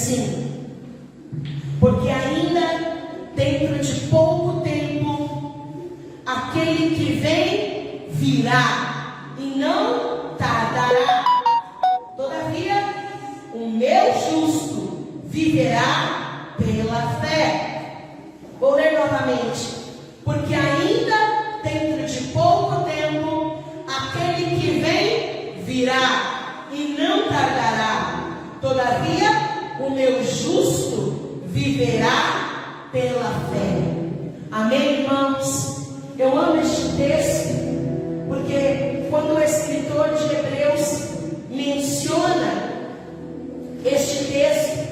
assim: porque ainda dentro de pouco tempo aquele que vem virá e não tardará. Todavia o meu justo viverá pela fé. Vou ler novamente. Porque ainda dentro de pouco tempo aquele que vem virá e não tardará. Todavia o meu justo viverá pela fé. Amém, irmãos? Eu amo este texto, porque quando o escritor de Hebreus menciona este texto,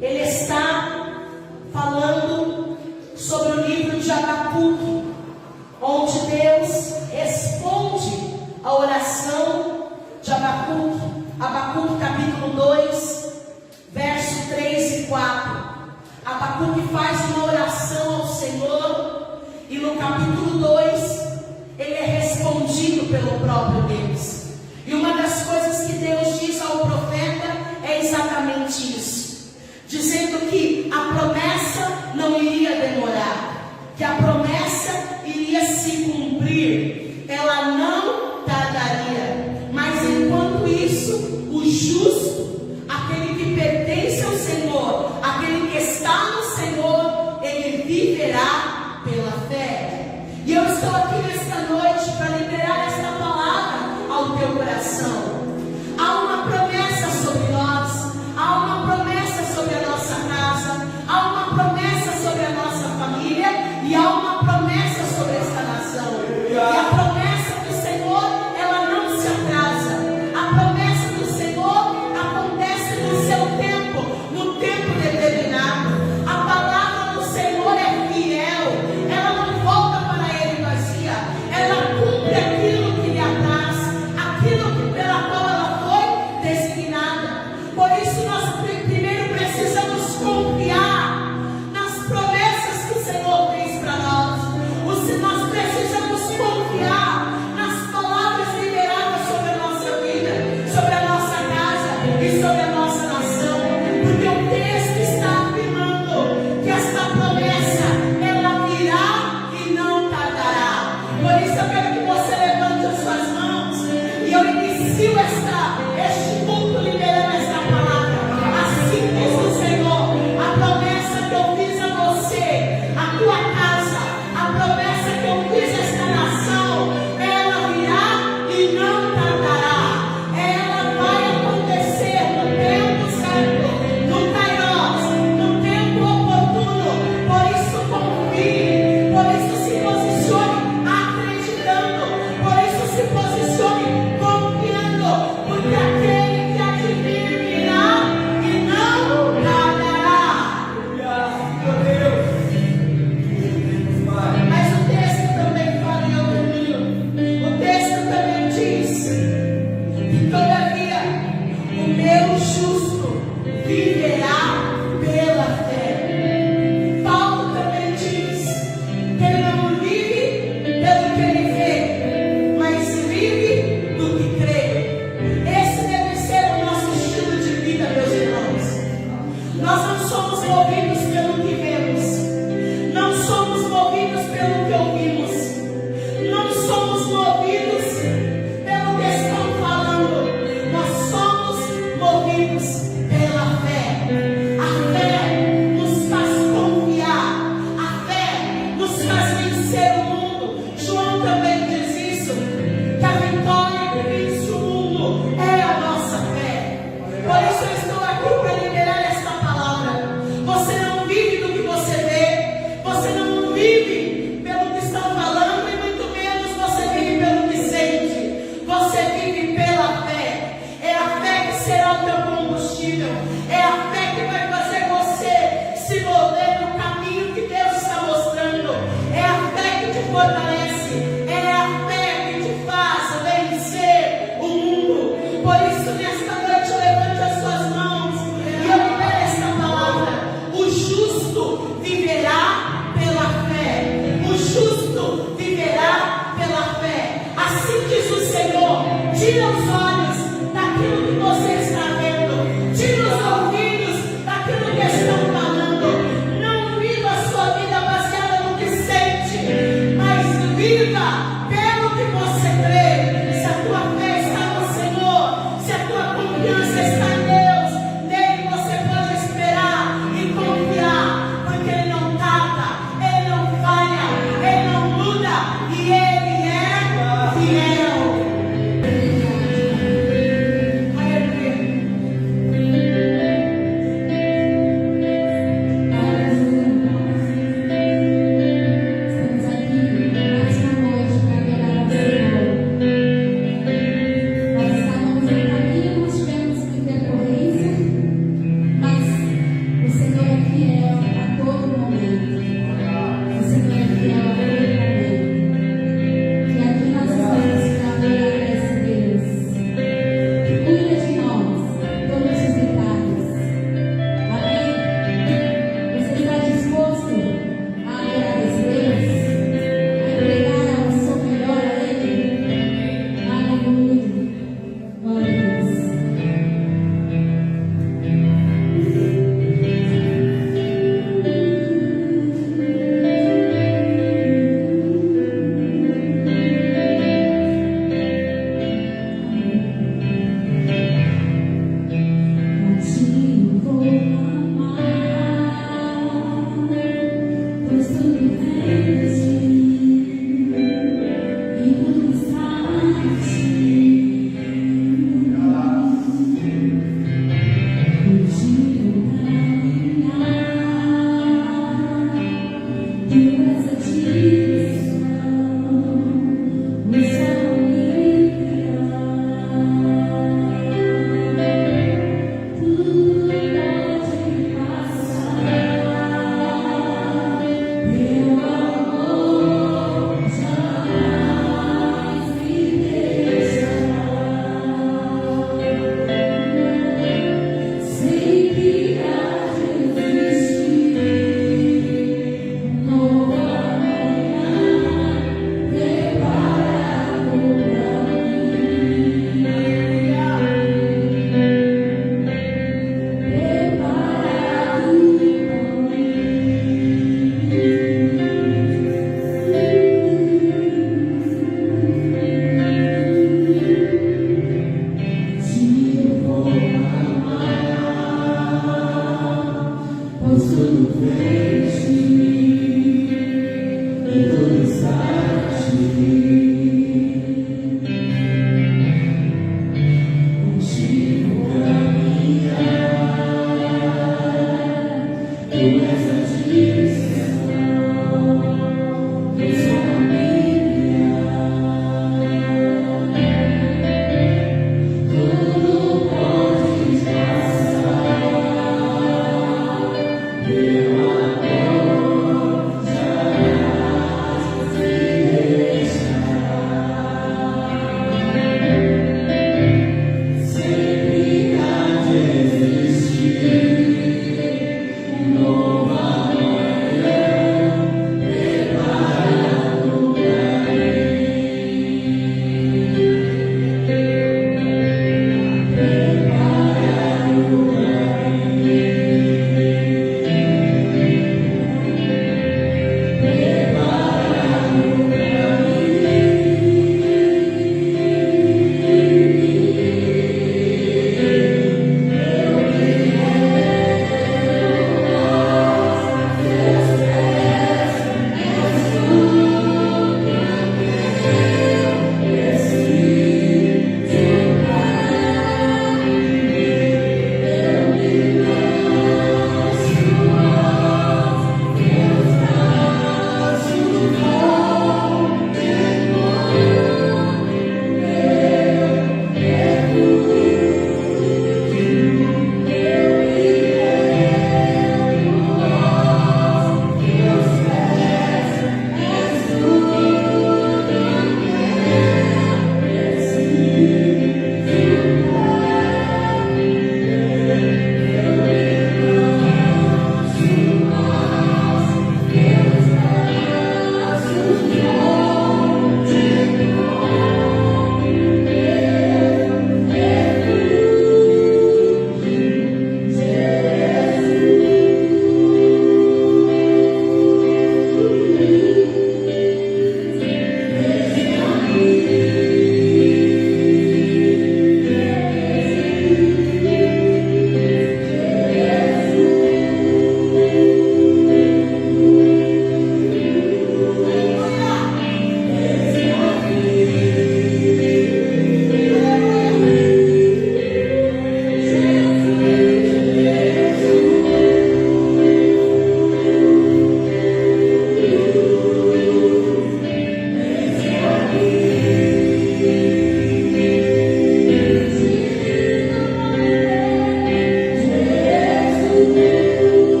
ele está falando sobre o livro de Abacuque, onde Deus responde a oração de Abacuque. Abacuque capítulo 2, verso 3 e 4. Abacuque faz uma oração ao Senhor, e no capítulo 2 ele é respondido pelo próprio Deus. E uma das coisas que Deus diz ao profeta é exatamente isso, dizendo que a promessa não iria demorar, que a promessa iria se cumprir, ela não tardaria. Mas enquanto isso, o justo, aquele que pertence ao Senhor, aquele que está no Senhor, ele viverá pela fé. E eu estou aqui nesta noite para liberar esta palavra ao teu coração. Há uma promessa sobre nós, há uma promessa sobre a nossa casa, há uma promessa sobre a nossa família e há uma promessa sobre esta nação. E a promessa do Senhor, ela não se atrasa. A promessa do Senhor acontece no seu tempo, no tempo determinado. A palavra do Senhor é fiel, ela não volta para ele vazia, ela cumpre aquilo que lhe apraz, aquilo pela qual ela foi designada. Por isso nós primeiro precisamos confiar nas promessas que o Senhor fez para nós. Nós precisamos confiar nas palavras liberadas sobre a nossa vida, sobre a nossa casa e sobre a nossa nação, porque o texto está afirmando que esta promessa, ela virá e não tardará. Por isso eu quero que você levante as suas mãos e eu inicio este culto liberando esta palavra. Assim diz o Senhor: a promessa que eu fiz a você, a tua casa, a promessa que eu fiz a esta nação, ela virá e não tardará. Ela vai acontecer no tempo certo, no kairos, no tempo oportuno. Por isso confie, por isso se posicione acreditando, por isso se posicione confiando, porque aquele que há de vir virá e não tardará. Mas o texto também fala em outro livro. O texto também diz que todavia o meu justo viverá pela fé. Paulo também diz que ele não vive pelo que ele vê, mas vive do que crê. Esse deve ser o nosso estilo de vida, meus irmãos. Nós não somos movidos pelo que vemos, não somos movidos pelo que ouvimos, não somos movidos pelo que estão falando, nós somos movidos pela fé. A fé nos faz confiar, a fé nos faz vencer o mundo. João também diz isso, que a vitória que vence o mundo é a nossa fé. Por isso eu estou aqui para liberar esta palavra. Você não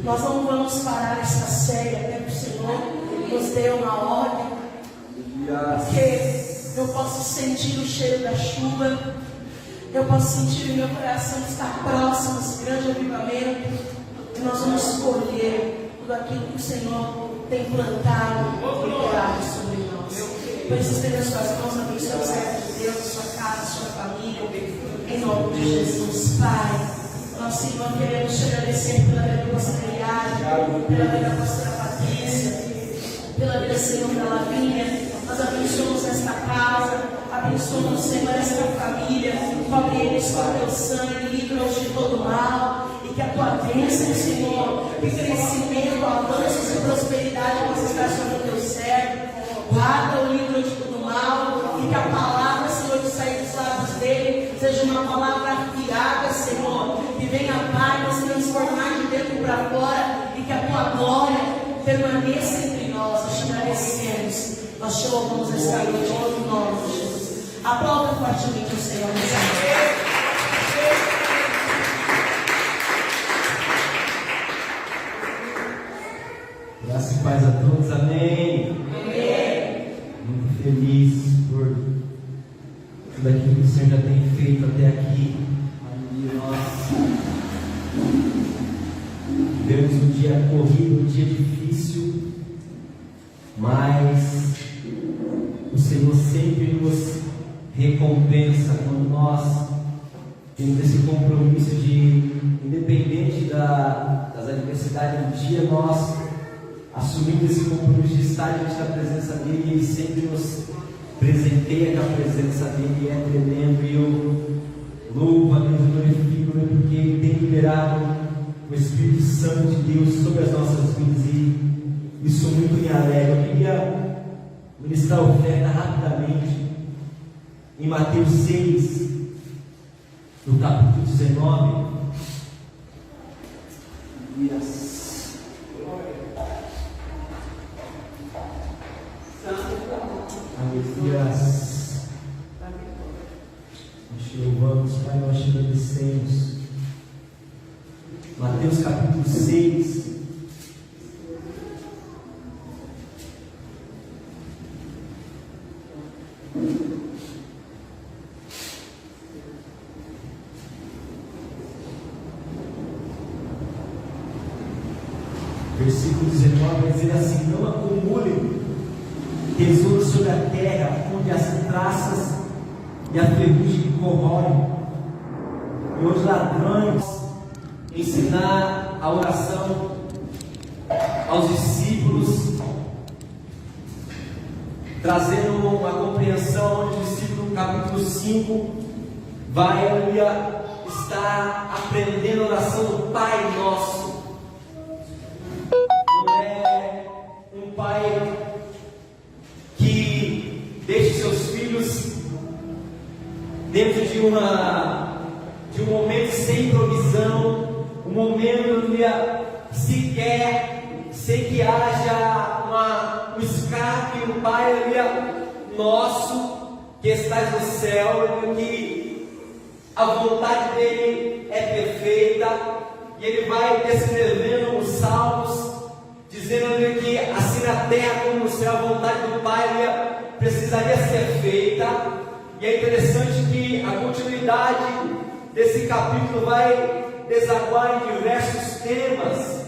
Nós não vamos parar esta série até que o Senhor nos dê uma ordem, porque eu posso sentir o cheiro da chuva, eu posso sentir o meu coração estar próximo a esse grande avivamento, e nós vamos colher tudo aquilo que o Senhor tem plantado e liberado sobre nós. Por isso, estenda suas mãos, abençoe o servo de Deus, a sua casa, a sua família, em nome de Jesus. Pai, nós, Senhor, queremos te agradecer pela vida do nosso criado, pela vida da pastora Patrícia, pela vida, Senhor, da Lavínia. Nós abençoamos esta casa, abençoamos, Senhor, esta família, cobre eles com o teu sangue, livra-os de todo mal, e que a tua bênção, Senhor, de crescimento, avanços e prosperidade possa estar sobre o teu servo. Guarda o livro de todo mal, e que a palavra, Senhor, que sair dos lábios dele seja uma palavra afiada, Senhor, que venha, Pai, nos transformar de dentro para fora, e que a tua glória permaneça entre nós. Nós te agradecemos, nós te louvamos esta noite em nome de Jesus. Aplauda fortemente o Senhor nessa noite. Graças e paz a todos, amém. Muito feliz por tudo aquilo que o Senhor já tem feito até aqui. Nós tivemos um dia corrido, um dia difícil, mas o Senhor sempre nos recompensa quando nós temos esse compromisso de, independente das adversidades do dia, nós assumimos esse compromisso de estar diante da presença dele, e ele sempre nos presenteia com a presença dele, é tremendo. E eu louvo a Deus, eu glorifico, porque ele tem liberado o Espírito Santo de Deus sobre as nossas vidas, e isso muito me alegra. Eu queria ministrar a oferta rapidamente em Mateus 6, no capítulo 19. Aleluias. Nós te louvamos, Pai, nós te agradecemos. Mateus capítulo 6. Versículo 19 vai dizer assim: não acumulem tesouro sobre a terra, onde as traças e a ferrugem corroem, e os ladrões. Ensinar a oração aos discípulos, trazendo uma compreensão onde o discípulo, no capítulo 5, vai estar aprendendo a oração do Pai Nosso. Não é um pai que deixe seus filhos dentro de um momento sem provisão, um momento sequer sem que haja um escape. O Pai nosso que estás no céu, que a vontade dele é perfeita, e ele vai descrevendo os Salmos, dizendo que assim na terra como no céu a vontade do Pai precisaria ser feita. E é interessante que a continuidade desse capítulo vai desaguar em diversos temas.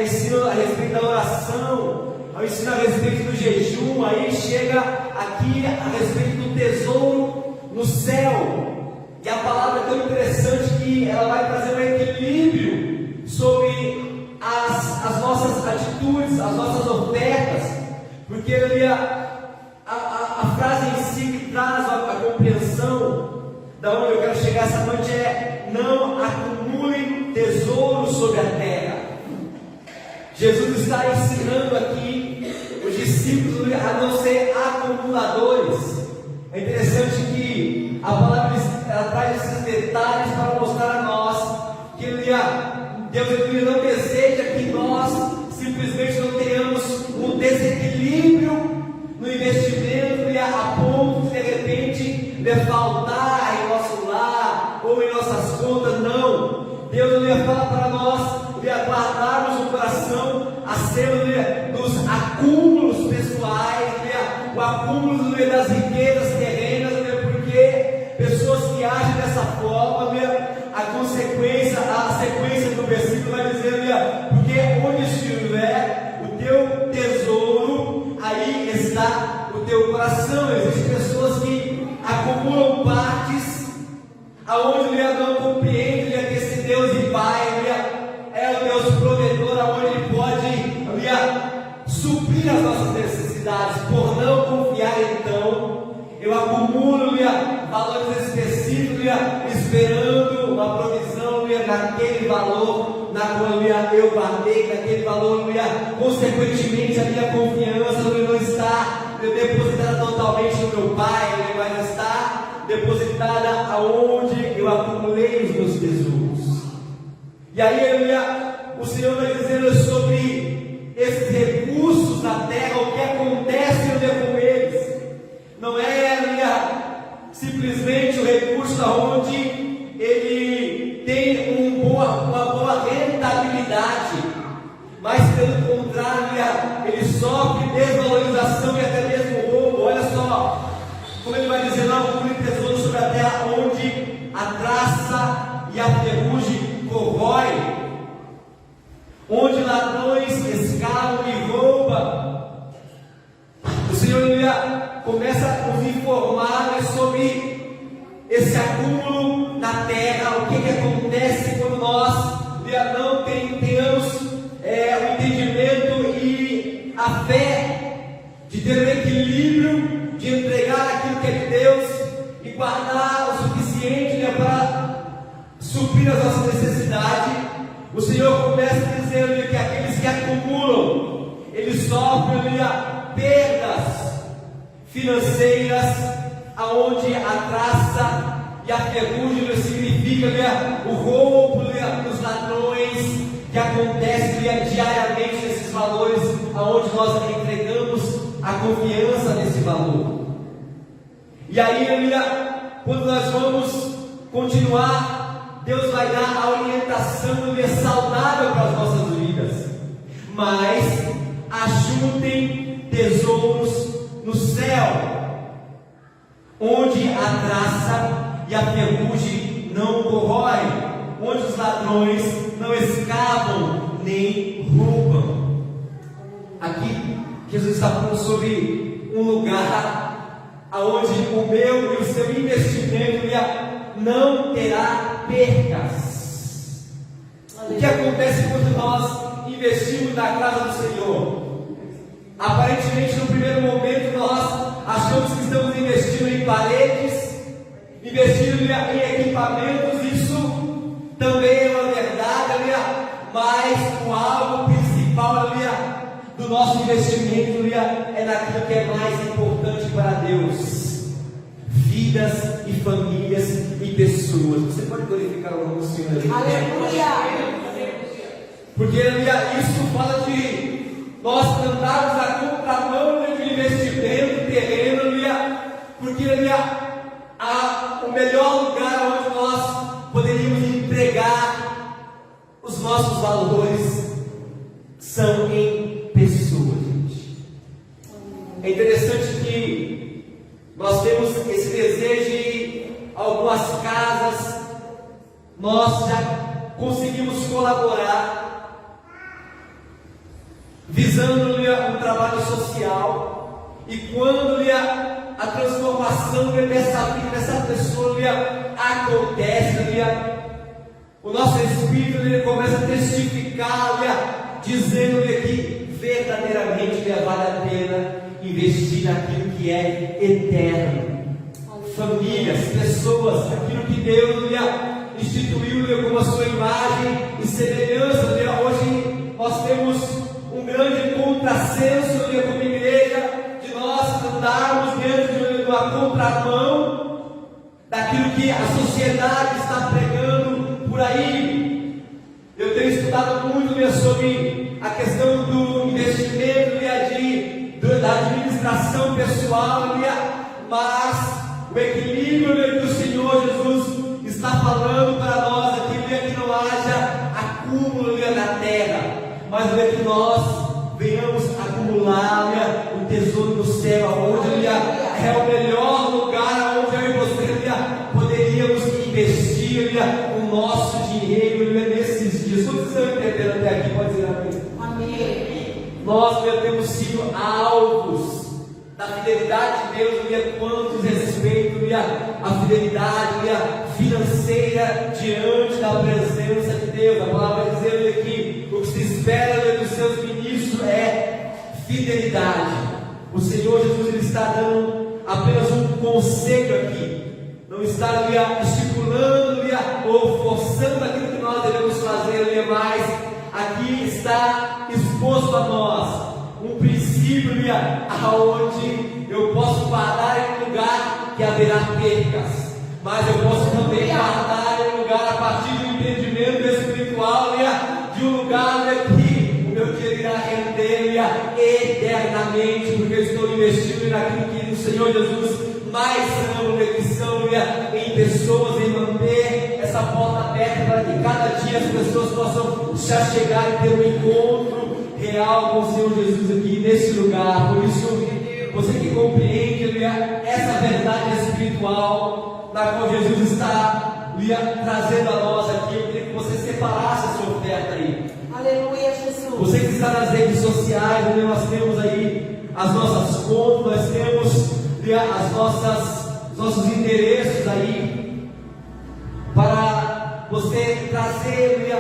Ensino a respeito da oração, ao ensino a respeito do jejum, aí chega aqui a respeito do tesouro no céu. E a palavra é tão interessante que ela vai trazer um equilíbrio sobre as nossas as nossas ofertas, porque a frase em si que traz a compreensão da onde eu quero chegar essa noite é: não acumulem tesouros sobre a terra. Jesus está ensinando aqui os discípulos a não ser acumuladores. É interessante que a palavra ela traz esses detalhes para mostrar a nós que Deus não deseja que nós simplesmente não tenhamos um desequilíbrio no investimento a ponto de repente faltar em nosso lar ou em nossas contas. Não, Deus fala para nós guardarmos o coração acima dos acúmulos pessoais, o acúmulo das riquezas terrenas, porque pessoas que agem dessa forma, a sequência do versículo vai dizer, porque onde estiver o teu tesouro, aí está o teu coração. Existem pessoas que acumulam partes, aonde não compreende que esse Deus e Pai é o Deus provedor, aonde Ele pode suprir as nossas necessidades. Por não confiar, então, eu acumulo valores específicos, esperando uma provisão naquele valor na qual eu guardei, naquele valor, consequentemente a minha confiança não está depositada totalmente no meu Pai, mas está depositada aonde eu acumulei os meus tesouros. E aí o Senhor vai dizendo sobre esses recursos da terra, o que acontece com eles. Não é simplesmente o recurso onde ele tem uma boa rentabilidade, mas pelo contrário, ele sofre desvalorização e até mesmo roubo. Olha só como ele vai dizer: não acumule tesouro sobre a terra, onde a traça e a ferrugem corrói, onde ladrões escalam e roubam. O Senhor começa a nos informar sobre esse acúmulo na terra, o que acontece quando nós não tenhamos o entendimento e a fé de ter o equilíbrio, de entregar aquilo que é de Deus e guardar o suficiente para suprir as nossas necessidades. O Senhor começa dizendo que aqueles que acumulam, eles sofrem perdas financeiras, aonde a traça e a ferrugem significa o roubo dos ladrões que acontece diariamente nesses valores, aonde nós entregamos a confiança nesse valor. E aí, quando nós vamos continuar, Deus vai dar a orientação saudável para as nossas vidas. Mas ajuntem tesouros no céu, onde a traça e a ferrugem não corroem, onde os ladrões não escavam nem roubam. Aqui Jesus está falando sobre um lugar onde o meu e o seu investimento não terá percas. O que acontece quando nós investimos na casa do Senhor? Aparentemente, no primeiro momento, nós achamos que estamos investindo em paredes, investindo em equipamentos. Isso também é uma verdade, mas o algo principal do nosso investimento é naquilo que é mais importante para Deus: vidas e famílias e pessoas. Você pode glorificar o nome do Senhor ali? Aleluia! Porque isso fala de nós cantarmos a contramão de investimento terreno, porque o melhor lugar onde nós poderíamos entregar os nossos valores são em pessoas, gente. É interessante que nós temos esse desejo de algumas casas, nós já conseguimos colaborar visando um trabalho social, e quando a transformação dessa vida, dessa pessoa acontece, o nosso espírito começa a testificar, dizendo que vê verdadeiramente vale a pena investir naquilo que é eterno. Famílias, pessoas, aquilo que Deus instituiu como a sua imagem e semelhança. Hoje nós temos um grande contrassenso como igreja, de nós andarmos dentro de uma contramão daquilo que a sociedade está pregando por aí. Eu tenho estudado muito sobre a questão do investimento da administração pessoal, mas o equilíbrio que o Senhor Jesus está falando para nós aqui, que não haja acúmulo na terra, mas que nós venhamos acumular o tesouro do céu, onde é o melhor lugar onde eu e você poderíamos investir o nosso dinheiro nesses dias. Todos estão entendendo até aqui? Pode dizer amém. Amém. Nós temos sido alvos da fidelidade de Deus, quanto diz respeito à fidelidade financeira diante da presença de Deus. A palavra vai dizer que o que se espera dos seus ministros é fidelidade. O Senhor Jesus ele está dando apenas um conselho aqui, não está estipulando ou forçando aquilo que nós devemos fazer, mas aqui está exposto a nós um princípio aonde eu posso guardar em um lugar que haverá percas, mas eu posso também guardar em um lugar a partir do entendimento espiritual de um lugar que o meu dinheiro irá render eternamente, porque eu estou investindo naquilo que o Senhor Jesus mais ama, que são em pessoas, em manter essa porta aberta para que cada dia as pessoas possam já chegar e ter um encontro real com o Senhor Jesus aqui nesse lugar. Por isso, você que compreende essa verdade espiritual na qual Jesus está trazendo a nós aqui, eu queria que você separasse a sua oferta aí. Aleluia, Jesus. Você que está nas redes sociais, nós temos aí as nossas contas, nós temos os nossos endereços aí para você trazer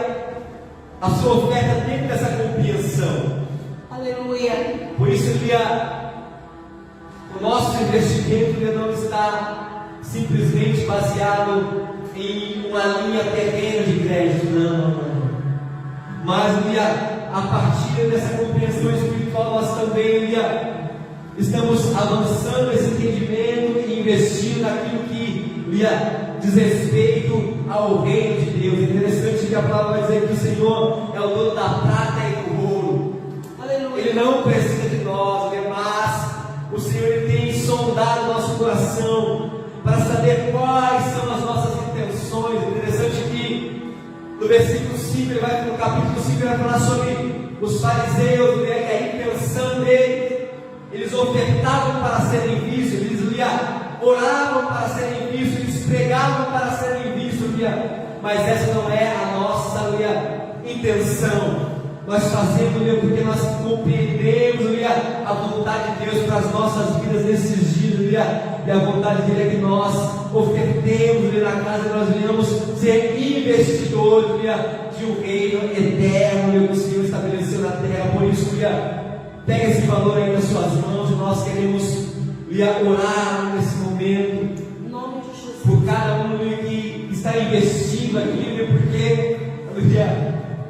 a sua oferta dentro dessa compreensão. Aleluia. Por isso, o nosso investimento não está simplesmente baseado em uma linha terrena de crédito, não. Mas a partir dessa compreensão espiritual, nós também estamos avançando esse entendimento e investindo naquilo que diz respeito ao reino de Deus. É interessante que a palavra vai dizer que o Senhor é o dono da prata e do ouro. Aleluia. Ele não precisa de nós, mas o Senhor ele tem sondado o nosso coração para saber quais são as nossas intenções. É interessante que no versículo 5, no capítulo 5, ele vai falar sobre os fariseus, que a intenção deles. Eles ofertavam para serem vistos, eles oravam para serem vistos, eles pregavam para serem vistos, mas essa não é a nossa intenção. Nós fazemos porque nós compreendemos a vontade de Deus para as nossas vidas nesses dias, e a vontade dele é que nós ofertemos na casa, nós venhamos ser investidores de um reino eterno que o Senhor estabeleceu na terra. Por isso, pega esse valor aí nas suas mãos, e nós queremos orar nesse momento por cada um que está investindo aqui, porque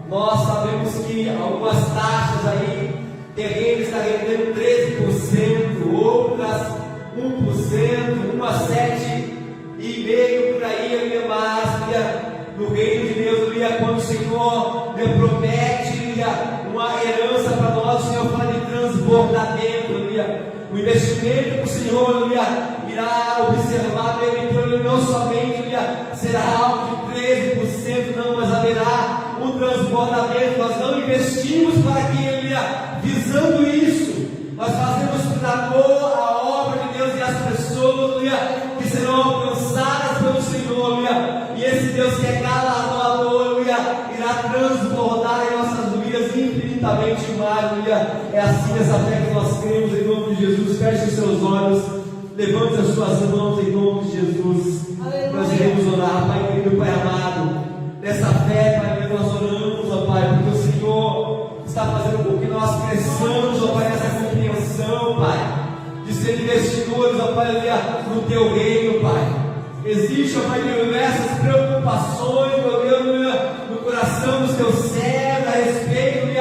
nós sabemos que algumas taxas aí, terreno está rendendo 13%, outras 1%, uma 7,5% por aí, mas no reino de Deus, quando o Senhor promete uma herança para nós, o Senhor fala de transbordamento, o investimento que o Senhor irá observar nele, então não somente será algo de 13%, não, mas haverá um transbordamento. Nós não investimos para que visando isso, nós fazemos por amor a obra de Deus e as pessoas que serão alcançadas pelo Senhor, e esse Deus que é galardoador irá transbordar em nossas vidas infinitamente mais. É assim nessa fé que nós cremos, em nome de Jesus. Feche os seus olhos, levante as suas mãos em nome de Jesus. Aleluia. Nós iremos orar, Pai querido, Pai amado, nessa fé, Pai, nós oramos, ó Pai, porque o Senhor está fazendo com que nós cresçamos, ó Pai, nessa compreensão, Pai, de ser investidores, ó Pai, no Teu reino, Pai. Existe, ó Pai, diversas preocupações, meu Deus, no coração dos Teus servos, a respeito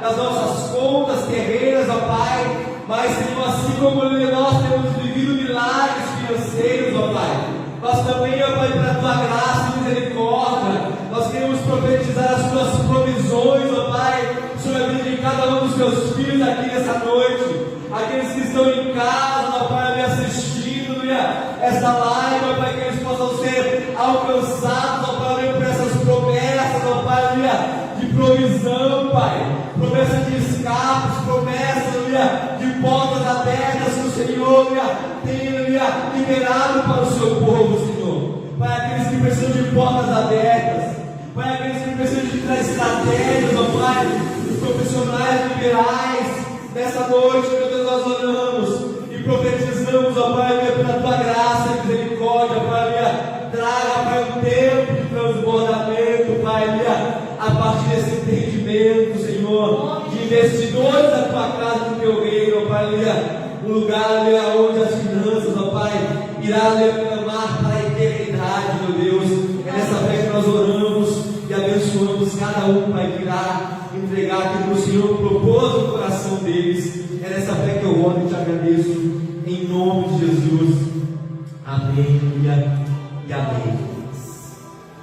das nossas contas terrenas, ó Pai. Mas, Senhor, assim como nós temos vivido milagres financeiros, ó Pai, nós também, ó Pai, pela Tua graça e misericórdia, nós queremos profetizar as Tuas provisões, ó Pai, sobre a vida de cada um dos Teus filhos aqui nessa noite, aqueles que estão em casa, ó Pai, me assistindo, essa live, ó Pai, que eles possam ser alcançados, ó Pai, por essas promessas, ó Pai, de provisão, Pai, promessa de escapes, promessa, de portas abertas que o Senhor tem liberado para o seu povo, Senhor. Pai, aqueles que precisam de portas abertas, Pai, aqueles que precisam de estratégias, ó Pai, os profissionais liberais, nessa noite, meu Deus, nós oramos e profetizamos, ó Pai, pela Tua graça e misericórdia, Pai, traga, Pai, um tempo de transbordamento, Pai, a partir desse entendimento, Senhor, de investidores da Tua casa, do Teu reino, ó Pai, um lugar onde as finanças, ó Pai, irá clamar para a eternidade, meu Deus. É nessa fé que nós oramos e abençoamos cada um, Pai, que irá entregar aquilo que o Senhor propôs no coração deles. É nessa fé que eu oro e te agradeço, em nome de Jesus. Amém e amém.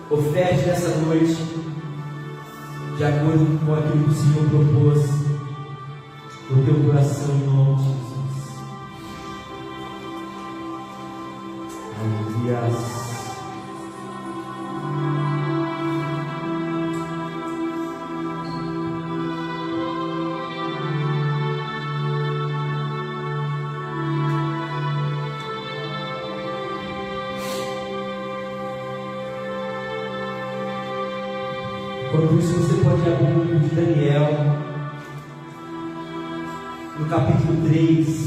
Oferte nessa noite, de acordo com aquilo que o Senhor propôs no teu coração, em nome de Jesus. Aleluia. Enquanto isso, você pode abrir o livro de Daniel, no capítulo 3.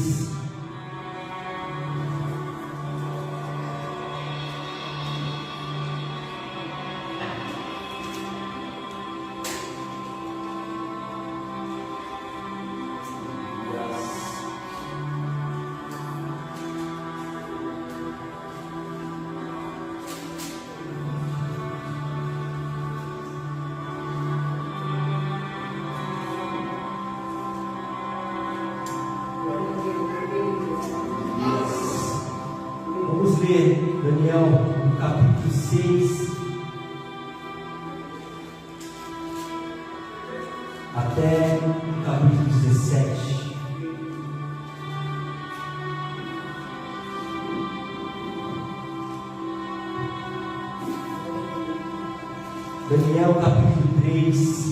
Vamos ler Daniel, no capítulo 6, até o capítulo 17. Daniel, capítulo 3.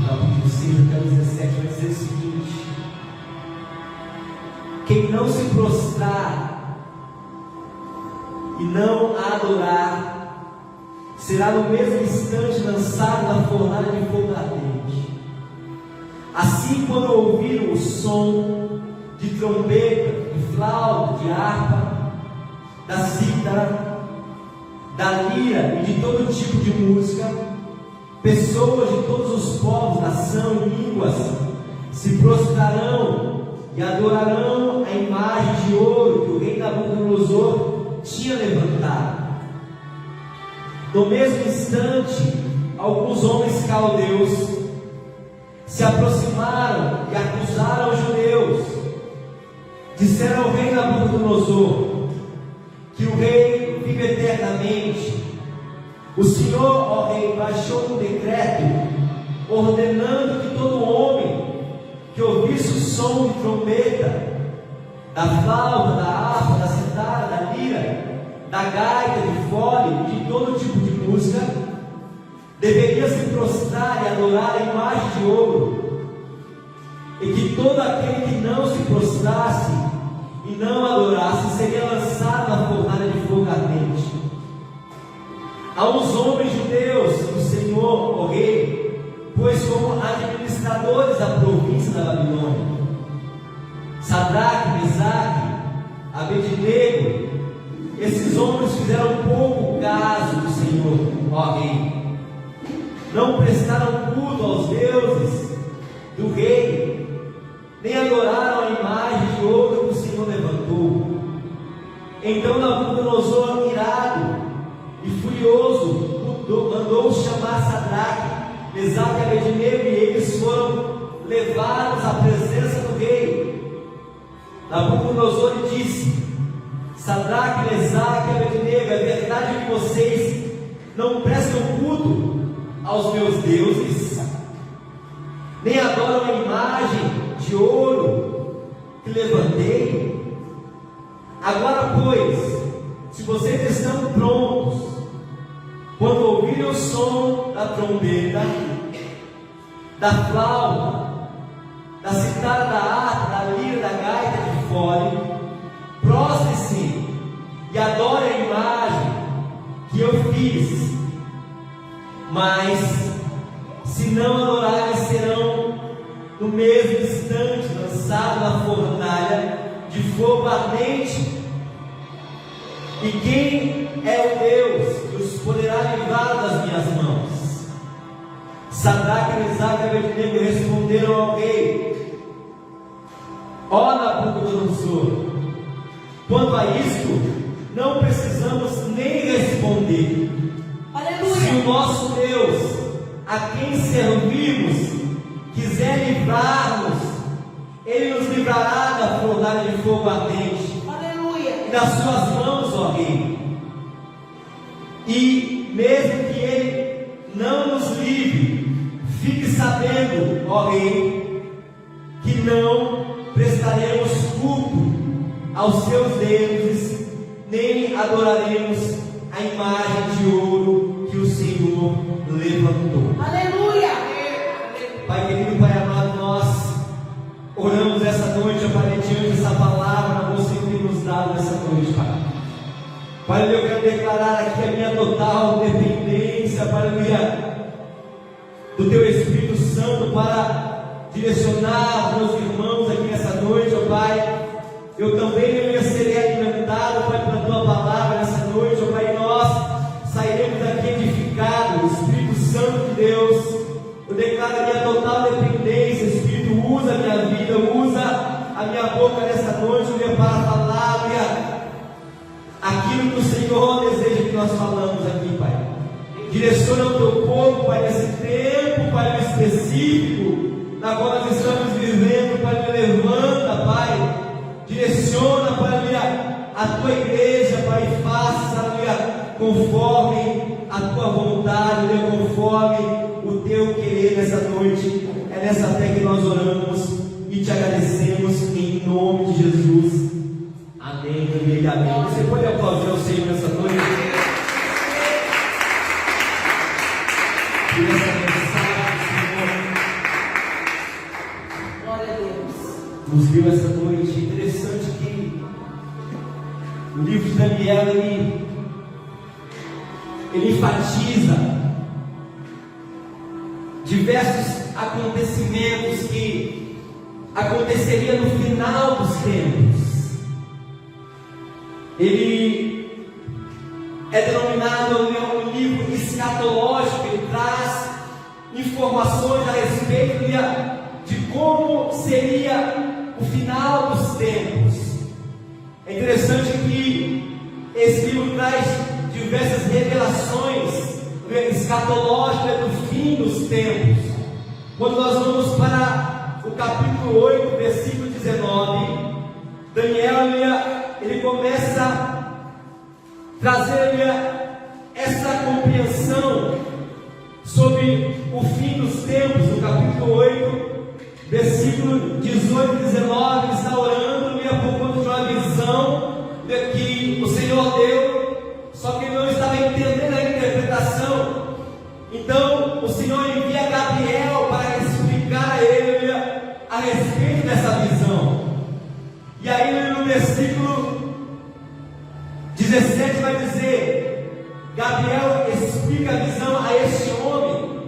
Capítulo 6 até o 17 vai dizer o seguinte: quem não se prostrar e não adorar será no mesmo instante lançado na fornalha de fogo ardente. Assim, quando ouviram o som de trombeta, de flauta, de harpa, da cítara, da lira e de todo tipo de música, pessoas de todos os povos, nação e línguas se prostrarão e adorarão a imagem de ouro que o rei Nabucodonosor tinha levantado. No mesmo instante, alguns homens caldeus se aproximaram e acusaram os judeus. Disseram ao rei Nabucodonosor que o rei vive eternamente. O Senhor, ó rei, baixou um decreto ordenando que todo homem que ouvisse o som de trombeta, da flauta, da harpa, da cítara, da lira, da gaita, de fole e de todo tipo de música, deveria se prostrar e adorar a imagem de ouro, e que todo aquele que não se prostrasse e não adorasse seria lançado na fornalha de fogo ardente. Aos homens judeus do Senhor, ó rei, pois como administradores da província da Babilônia, Sadraque, Mesaque, Abednego, esses homens fizeram pouco não prestaram culto aos deuses do rei, nem adoraram a imagem de ouro que o Senhor levantou. Então Nabucodonosor, irado e furioso, mandou chamar Sadraque, Mesaque e Abednego, e eles foram levados à presença do rei. Nabucodonosor lhe disse: Sadraque, Mesaque e Abednego, é verdade que vocês não prestam culto aos meus deuses, nem adoram a imagem de ouro que levantei? Agora, pois, se vocês estão prontos, quando ouvirem o som da trombeta, da flauta, da citada, da harpa, da lira, da gaita de fole, prostrem-se e adorem a imagem que eu fiz. Mas, se não adorarem, serão no mesmo instante lançados na fornalha de fogo ardente. E quem é o Deus que os poderá livrar das minhas mãos? Sadraque, Mesaque e Abednego responderam ao rei: ó Nabucodonosor, quanto a isto, não precisamos nem responder. Aleluia. Se o nosso Deus, a quem servimos, quiser livrar-nos, Ele nos livrará da fornalha de fogo ardente, Aleluia. e das suas mãos, ó rei. E mesmo que Ele não nos livre, fique sabendo, ó rei, que não prestaremos culto aos seus deuses, nem adoraremos a imagem de ouro que o Senhor levantou. Aleluia. Pai querido, Pai amado, nós oramos essa noite, Pai, diante dessa palavra que você tem nos dado nessa noite, Pai. Pai, eu quero declarar aqui a minha total dependência, Pai, do Teu Espírito Santo para direcionar os meus irmãos aqui nessa noite, ó Pai. Eu também serei alimentado, Pai, pela Tua palavra nessa noite, ó Pai. Nós sairemos daqui edificados, Espírito Santo de Deus. Eu declaro a minha total dependência, Espírito, usa a minha vida, usa a minha boca nessa noite, para falar, aquilo que o Senhor deseja que nós falamos aqui, Pai. Direciona o Teu povo, Pai, nesse tempo, Pai, específico, na qual nós estamos vivendo, Pai, me levanta, Pai. Direciona, Pai, a Tua igreja, Pai, e faça, conforme a Tua vontade, conforme o Teu querer nessa noite. É nessa fé que nós oramos e te agradecemos em nome de Jesus. Amém, amém, amém. Você pode aplaudir ao Senhor nessa noite? Por essa mensagem, Senhor, Glória a Deus. nos deu essa noite. Interessante que o livro de Daniel, ele enfatiza diversos acontecimentos que aconteceria no final dos tempos. Ele é denominado um livro escatológico. Ele traz informações a respeito de como seria o final dos tempos. É interessante que esse livro traz diversas revelações escatológicas do fim dos tempos. Quando nós vamos para o capítulo 8, versículo 19, Daniel ele começa a trazer essa compreensão sobre o fim dos tempos. No capítulo 8, versículo 18 e 19, ele está orando por conta de uma visão que o Senhor deu, só que ele não estava entendendo a interpretação. Então o Senhor envia Gabriel para explicar a ele a respeito dessa visão. E aí no versículo 17 vai dizer: Gabriel explica a visão a este homem.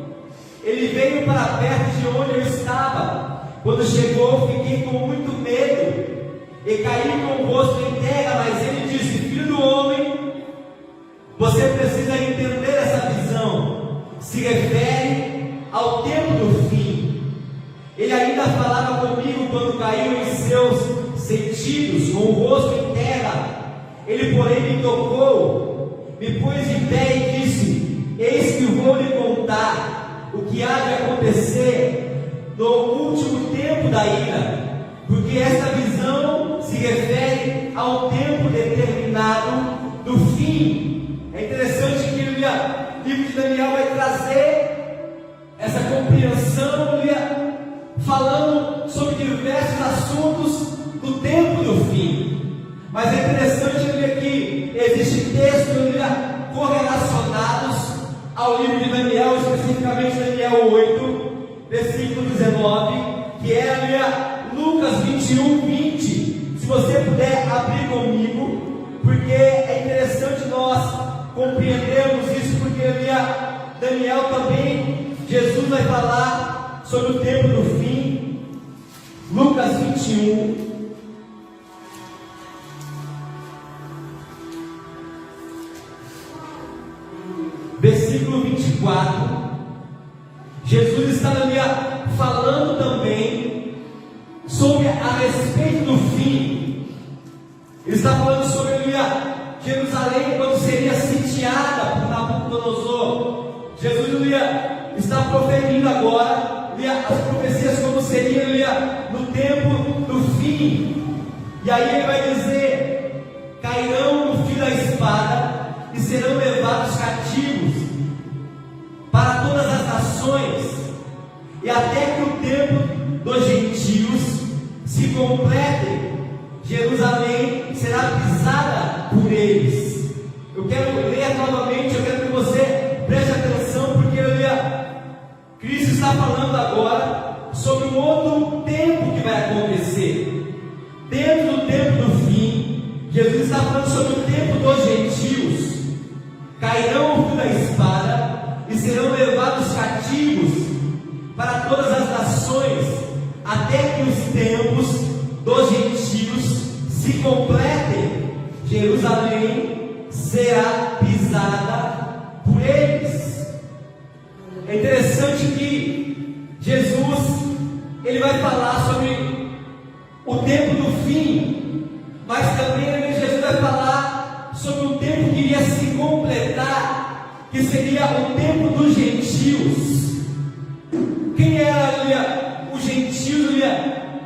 Ele veio para perto de onde eu estava. Quando chegou, fiquei com muito medo e caí com o rosto em terra. Mas ele disse: filho do homem, você precisa entender essa visão. Se refere ao tempo do fim. Ele ainda falava comigo quando caiu em seus sentidos, com o rosto em terra. Ele, porém, me tocou, me pôs em pé e disse: eis que vou lhe contar o que há de acontecer no último tempo da ira, porque esta visão se refere ao tempo determinado do fim. É interessante que o livro de Daniel vai trazer essa compreensão, falando sobre diversos assuntos do tempo do fim. Mas é interessante que existem textos correlacionados ao livro de Daniel, especificamente Daniel 8, versículo 19, que é Lucas 21, 20. Se você puder abrir comigo, porque é interessante nós compreendermos isso, porque Daniel também, Jesus vai falar sobre o tempo do fim. Lucas 21, versículo 24. Jesus está falando também sobre a respeito do fim. Ele está falando sobre Jerusalém quando seria sitiada por Nabucodonosor. Jesus está proferindo agora as profecias como seria no tempo do fim. E aí ele vai dizer: cairão no fio da espada e serão levados cativos para todas as nações, e até que o tempo dos gentios se complete, Jerusalém será pisada por eles. Eu quero ler novamente, eu quero que você preste atenção, porque Cristo está falando agora sobre um outro tempo que vai acontecer. Dentro do tempo do fim, Jesus está falando sobre o tempo dos gentios. Cairão o fio da espada e serão levados cativos para todas as nações, até que os tempos dos gentios se completem. Jerusalém será pisada por eles. É interessante que Jesus, ele vai falar sobre o tempo do fim, mas também Jesus vai falar sobre o tempo que iria se completar, que seria o tempo dos gentios. Quem era os gentios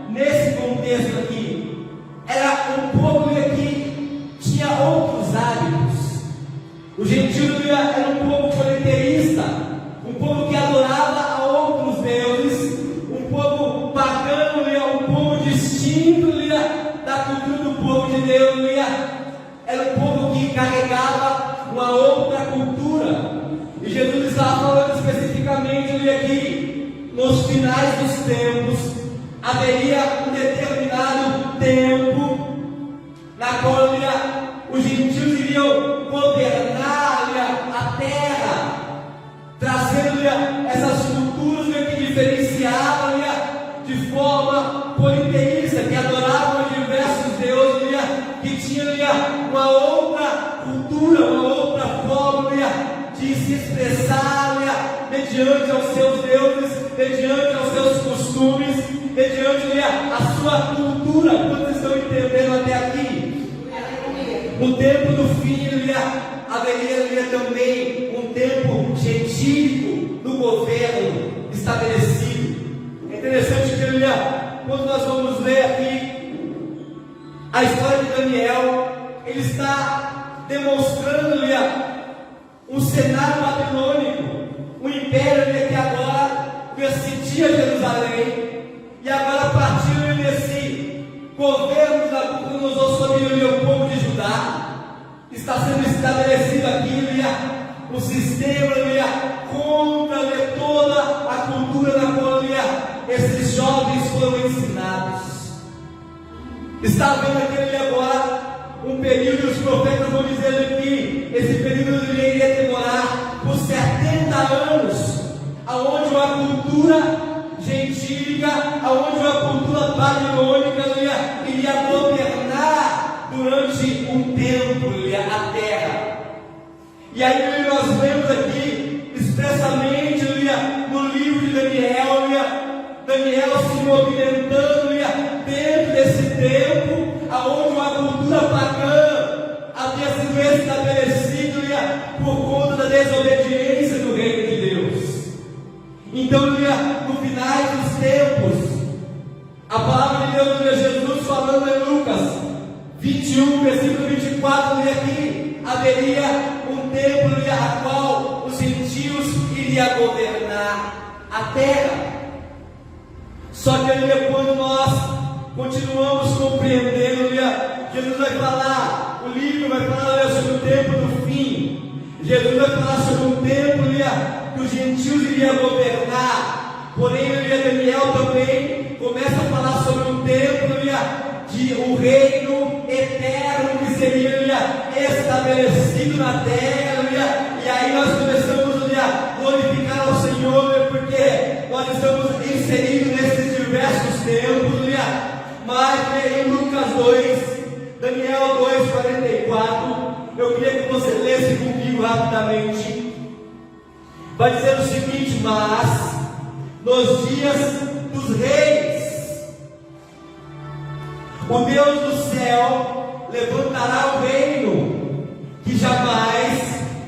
nesse contexto aqui? Era um povo que tinha outros hábitos. Os gentios era um povo politeísta, um povo que adorava a outros deuses, um povo pagano, um povo distinto da cultura do povo de Deus. Era um povo que carregava uma outra cultura. E Jesus estava falando especificamente que nos finais dos tempos haveria um determinado tempo na qual os gentios iriam governar a terra, trazendo essas culturas que diferenciavam de forma politeísta, que adoravam diversos deuses, que tinham uma outra cultura, uma outra forma de se expressar mediante aos seus deuses, mediante aos seus costumes, mediante a sua cultura. Quantos estão entendendo até aqui? No tempo do fim haveria também um tempo gentílico do governo estabelecido. É interessante que quando nós vamos ler aqui a história de Daniel, ele está demonstrando um cenário babilônico, um império que agora sitia Jerusalém, e agora, a partir desse governo de Nabucodonosor sobre o povo de Judá, está sendo estabelecido aqui um sistema contra toda a cultura na qual esses jovens foram ensinados. Está vendo aqui agora um período, os profetas vão dizer que esse período iria demorar por 70 anos, aonde uma cultura gentílica, aonde uma cultura babilônica iria governar durante um tempo a terra. E aí nós vemos aqui expressamente no livro de movimentando dentro desse tempo, aonde uma cultura pagã havia sido estabelecida por conta da desobediência do reino de Deus. Então, no final dos tempos, a palavra de Deus, Jesus falando em Lucas 21, versículo 24, que haveria um tempo a qual os gentios iriam governar a terra. Só que quando nós continuamos compreendendo, Jesus vai falar, o livro vai falar sobre o tempo do fim. Jesus vai falar sobre um tempo que os gentios iriam governar. Porém, Daniel também começa a falar sobre um tempo de um reino eterno que seria estabelecido na terra. E aí nós começamos a glorificar ao Senhor, porque nós estamos inseridos nesses diversos tempos. Mas em Lucas 2, Daniel 2:44, eu queria que você lesse comigo rapidamente. Vai dizer o seguinte: mas nos dias dos reis, o Deus do céu levantará o reino que jamais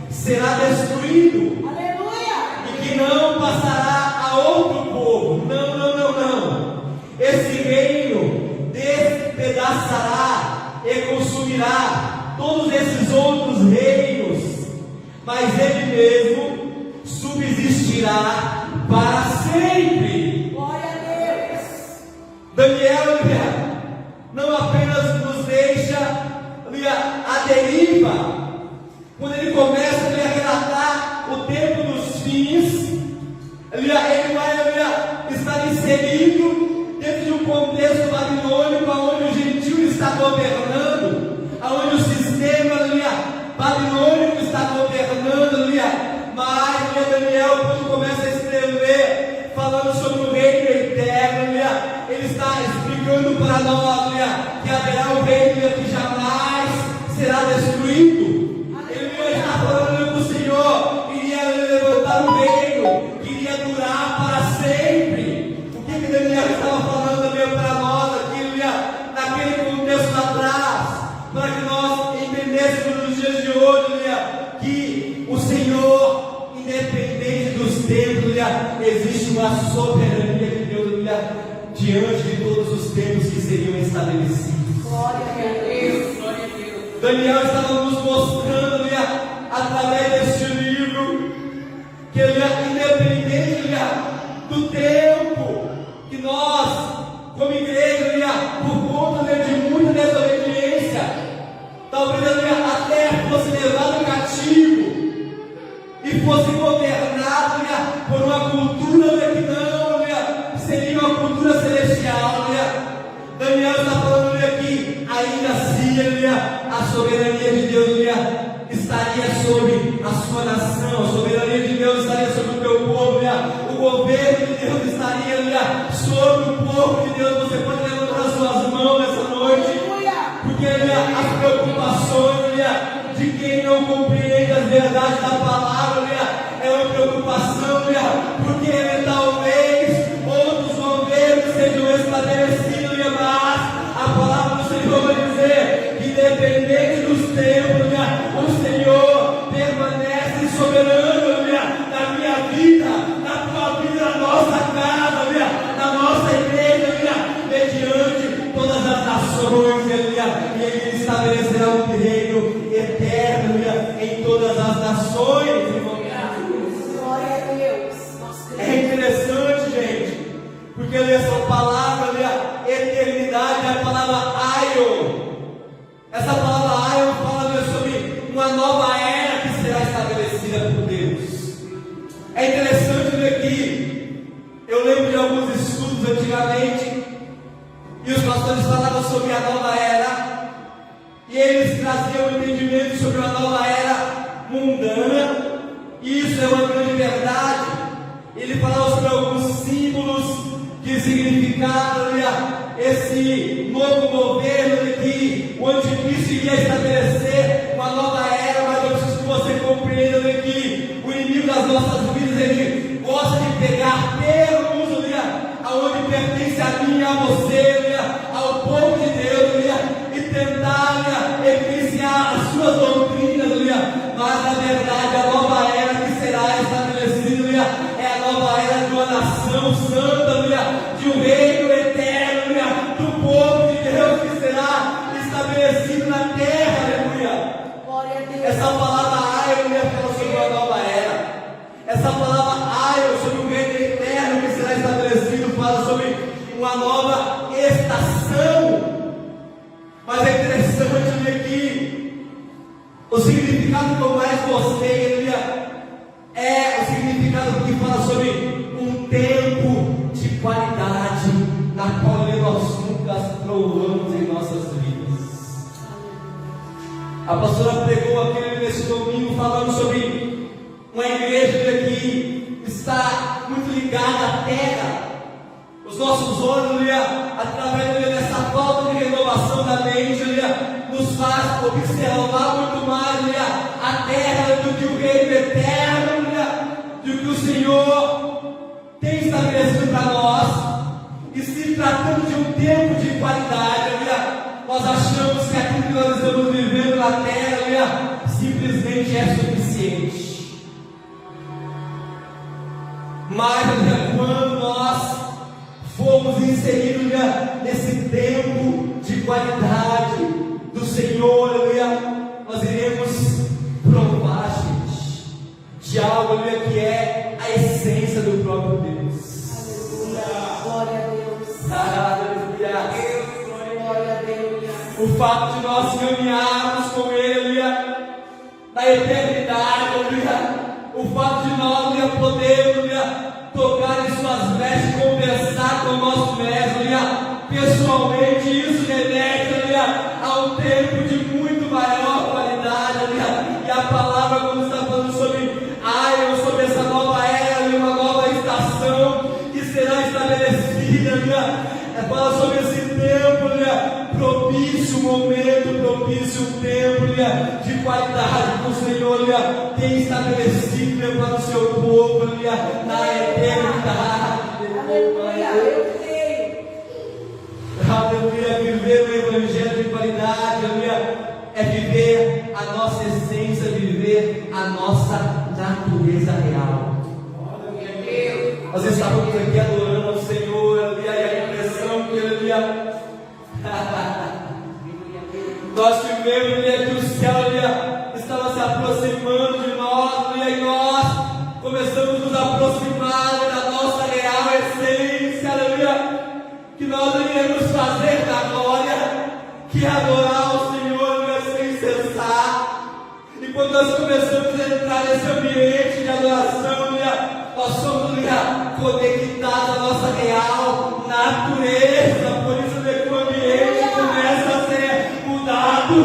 será destruído. Aleluia! E que não passará a outro povo. Não. Esse reino despedaçará e consumirá todos esses outros reinos, mas ele mesmo subsistirá para sempre. Glória a Deus! Daniel não apenas nos deixa a deriva, quando ele começa a relatar o tempo dos fins, ele vai estar inserido dentro de um contexto babilônico, onde o gentio está governando, onde o sistema babilônico está governando. Mas Daniel, quando começa a escrever, falando sobre o reino eterno, ele está explicando para nós que haverá um reino que jamais será destruído. Ele está falando que o Senhor iria levantar um reino que iria durar para sempre. O que Daniel estava falando para nós aqui, naquele contexto atrás, para que nós entendêssemos nos dias de hoje, que o Senhor, independente dos tempos, existe uma soberania de Deus diante de todos os tempos que seriam estabelecidos. Glória a Deus! Glória a Deus! Daniel estava nos mostrando, através deste livro, que independente do tempo que nós, como igreja, por conta de muita desobediência, talvez a terra fosse levada cativo e fosse governado por uma cultura que não seria uma cultura celestial. Daniel está falando que ainda assim a soberania de Deus estaria sobre a sua nação, a soberania de Deus estaria sobre o teu povo, o governo de Deus estaria sobre o povo de Deus. Você pode levantar as suas mãos nessa noite, porque as preocupações de quem não compreende as verdades da palavra é uma preocupação, porque talvez outros governos sejam estabelecidos, mas a palavra do Senhor vai dizer que independente dos tempos, o Senhor permanece soberano na minha vida, na tua vida, na nossa casa, na nossa igreja, mediante todas as nações, e Ele estabelecerá um reino eterno em todas as nações, irmão. Glória a Deus! É interessante, gente, porque essa palavra, eternidade, é a palavra aion. Essa palavra aion fala sobre uma nova era que será estabelecida por Deus. É interessante ver que eu lembro de alguns estudos antigamente, e os pastores falavam sobre a nova era, e eles traziam um entendimento sobre uma nova era mundana, e isso é uma grande verdade. Ele falava sobre alguns símbolos que significavam esse novo governo, de que o anticristo iria estabelecer uma nova era. Mas eu preciso que você compreenda que o inimigo das nossas vidas, ele gosta de pegar termos aonde pertence a a você, ao povo de Deus, e tentar evidenciar as suas doutrinas, mas na verdade a nova era que será estabelecida é a nova era de uma nação santa, de um reino eterno, do povo de Deus que será estabelecido na terra, aleluia. Essa palavra Aion fala sobre uma nova era. Essa palavra Aion sobre um reino eterno que será estabelecido fala sobre uma nova estação. Mas é interessante ver que o significado que eu mais gostei é o significado que fala sobre um tempo de qualidade na qual nós nunca provamos em nossas vidas. A pastora pregou aqui nesse domingo falando sobre uma igreja que está muito ligada à terra. Os nossos olhos, através dessa falta de renovação da mente, nos faz observar muito mais a terra do que o reino eterno, do que o Senhor tem estabelecido para nós. E se tratando de um tempo de qualidade, nós achamos que aquilo que nós estamos vivendo na terra, simplesmente é suficiente. Mas quando nós fomos inseridos nesse tempo de qualidade do Senhor, nós iremos provar, gente, de algo que é a essência do próprio Deus. Glória a Deus. Aleluia. Glória a Deus. O fato de nós caminharmos com Ele na eternidade, o fato de nós podermos tocar em suas vestes, conversar com o nosso mestre, pessoalmente, isso remete a um tempo de muito maior qualidade, e a palavra, como está falando sobre sobre essa nova era, uma nova estação que será estabelecida, fala sobre esse tempo, propício, momento propício, um tempo de qualidade que o Senhor tem estabelecido para o seu povo na eternidade. Aleluia, eu creio. Aleluia, viver o Evangelho de qualidade, é viver a nossa essência, viver a nossa natureza real. Nós estávamos aqui adorando ao Senhor, e a impressão que nós tivemos que o céu estava se aproximando de nós, e nós começamos a nos aproximar da nossa real essência, que nós iremos fazer na glória, que é adorar o Senhor sem cessar. E quando nós começamos a entrar nesse ambiente de adoração, nós somos conectados à nossa real natureza. Por isso que o ambiente começa a ser mudado.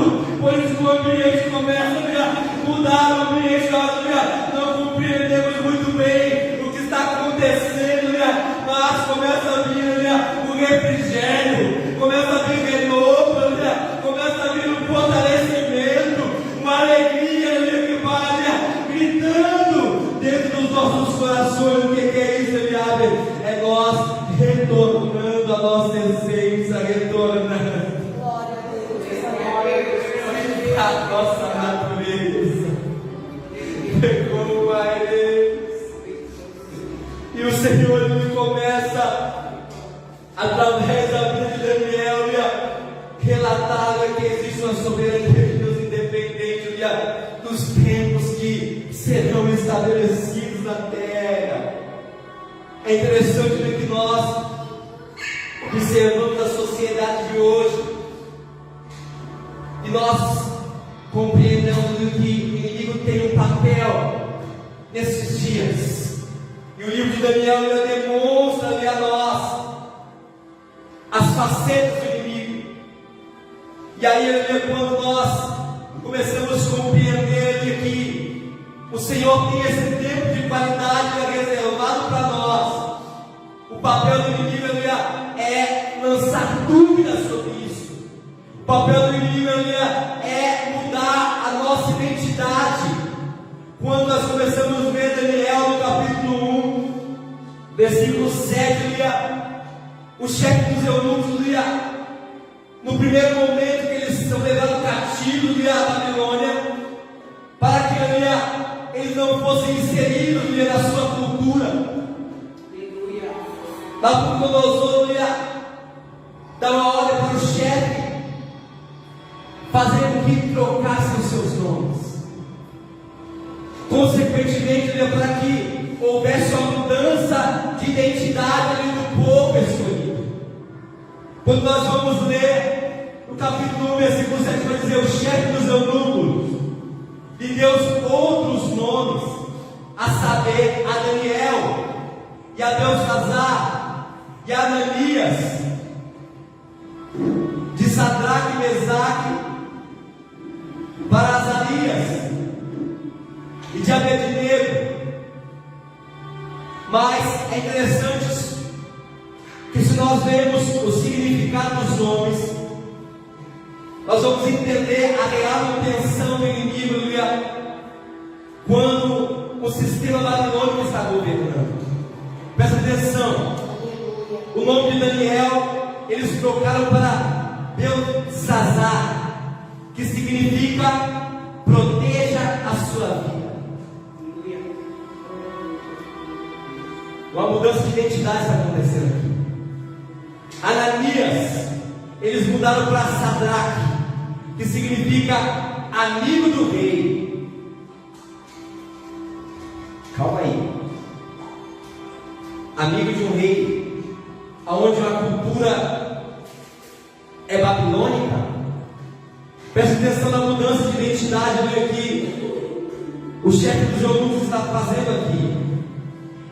Por isso que o ambiente começa a mudar. O ambiente nós não compreendemos muito bem o que está acontecendo, mas começa a vir o refrigério, começa a vir renovo, começa a vir um fortalecimento, uma alegria que vai gritando dentro dos nossos corações. O que é isso, é nós retornando a nossa essência, retornando a nossa natureza. Como é Deus. E o Senhor ele começa, através da vida de Daniel, relatar que existe uma soberania de Deus independente dos tempos que serão estabelecidos na terra. É interessante ver que nós observamos a sociedade de hoje e nós compreendemos que o inimigo tem um papel nesses dias. E o livro de Daniel demonstra a nós as facetas do inimigo. E aí, quando nós começamos a compreender que o Senhor tem esse tempo de qualidade reservado para nós, o papel do inimigo é lançar dúvidas sobre isso. O papel do inimigo é mudar a nossa identidade. Quando nós começamos a ver Daniel no capítulo 1, versículo 7, o chefe dos eunucos, no primeiro momento que eles são levados cativos à Babilônia, para que eles não fossem inseridos na sua cultura. Nabucodonosor dá uma ordem para o chefe, fazendo que trocassem os seus nomes. Consequentemente, para que houvesse uma mudança de identidade do povo escolhido. Quando nós vamos ler no capítulo 1, versículo 7, vai dizer: o chefe dos eunucos lhe deu outros nomes, a saber, a Daniel, e a Beltesazar, e a Ananias, de Sadraque e Mesaque, para Azarias, e de Abednego. Mas é interessante que, se nós vemos o significado dos nomes, nós vamos entender a real intenção do inimigo quando o sistema babilônico está governando. Presta atenção, o nome de Daniel eles trocaram para Beltesazar, que significa proteja a sua vida. Uma mudança de identidade está acontecendo aqui. Ananias, eles mudaram para Sadraque, que significa amigo do rei. Calma aí. Amigo de um rei, aonde a cultura é babilônica. Preste atenção na mudança de identidade que o chefe dos eunucos está fazendo aqui.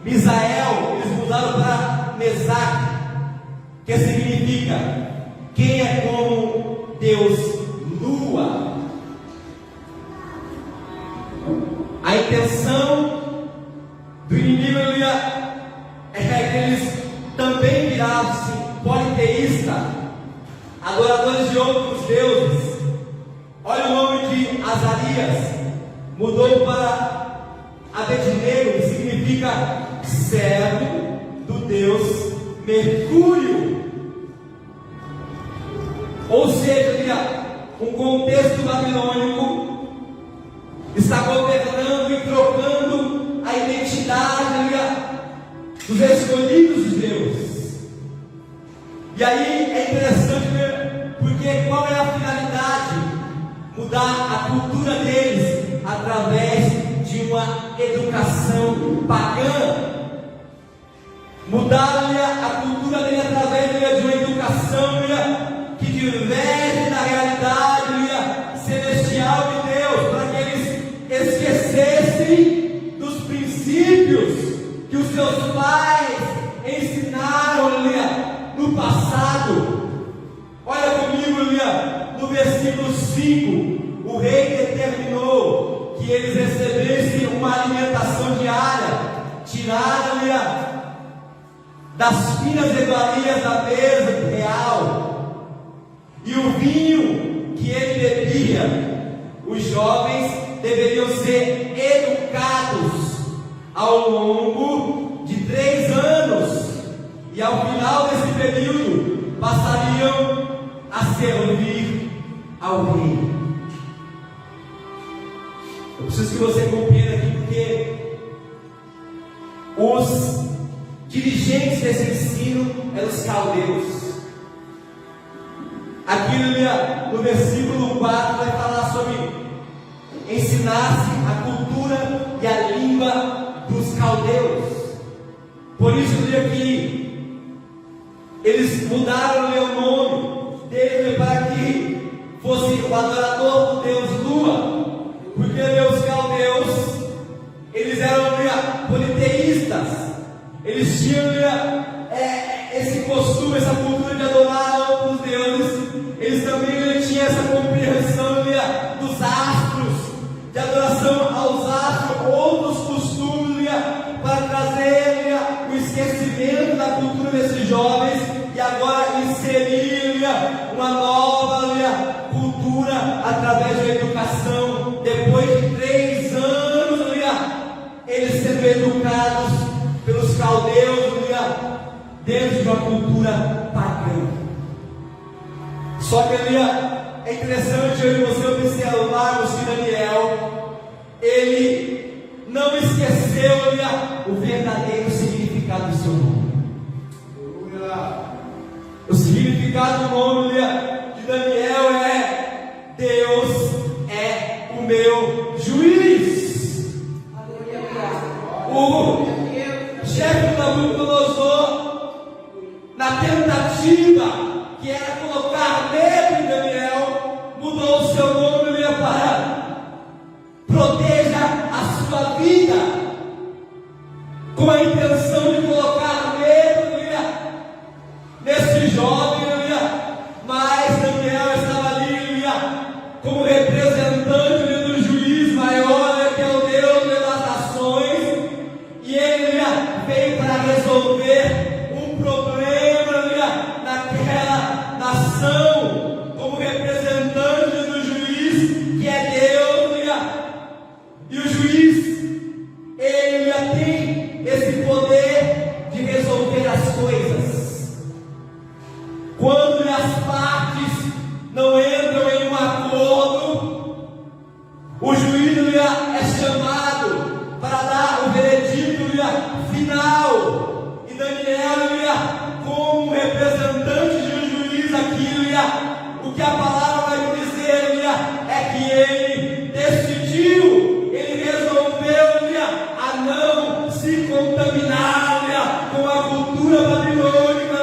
Misael, eles mudaram para Mesaque, que significa quem é como Deus, lua. A intenção do inimigo é que eles também virassem politeístas, adoradores de outros deuses. Olha o nome de Azarias, mudou para Abednego, que significa servo do Deus Mercúrio. Ou seja, um contexto babilônico está governando e trocando a identidade dos escolhidos de Deus. E aí é interessante ver, porque qual é a finalidade? Mudar a cultura deles através de uma educação pagã. Mudar a cultura dele através de uma educação que diverge da realidade celestial de Deus, para que eles esquecessem dos princípios que os seus pais ensinaram no passado. Olha comigo no versículo 5: o rei determinou que eles recebessem uma alimentação diária, tirada das finas iguarias da mesa real, e o vinho que ele bebia, os jovens deveriam ser educados ao longo de 3 anos, e ao final desse período passariam a servir ao rei. Eu preciso que você compreenda aqui, porque os dirigentes desse ensino eram os caldeus. Aqui no versículo 4 vai falar sobre ensinar-se a cultura e a língua dos caldeus. Por isso que eles mudaram o nome dele para que fosse o adorador do Deus Lua, porque os caldeus eles eram politeístas. Eles tinham esse costume, essa cultura de adorar outros deuses. Eles também tinham essa compreensão dos astros, de adoração aos astros, outros costumes para trazer o esquecimento da cultura desses jovens e agora inserir uma nova cultura através da educação. Depois de 3 anos, eles sendo educados pelos caldeus dentro de uma cultura pagã. Só que ali é interessante eu e você observarmos que Daniel, ele não esqueceu o verdadeiro significado do seu nome. O significado do nome de Daniel é: Deus é o meu juiz. O chefe do Nabucodonosor, na tentativa que era colocar medo em Daniel, mudou o seu nome para proteja a sua vida, com a intenção de colocar medo nesse jovem, mas Daniel estava ali como representante do juiz maior, que é o Deus das nações, e ele veio para resolver um problema naquela nação, como representante do juiz, que é Deus, e o juiz, ele tem esse poder de resolver as coisas. Quando as partes não entram em um acordo, o juiz é chamado para dar o veredito final. E Daniel, como representante de um juiz aqui, o que a palavra vai dizer é que ele decidiu, ele resolveu a não se contaminar com a cultura babilônica,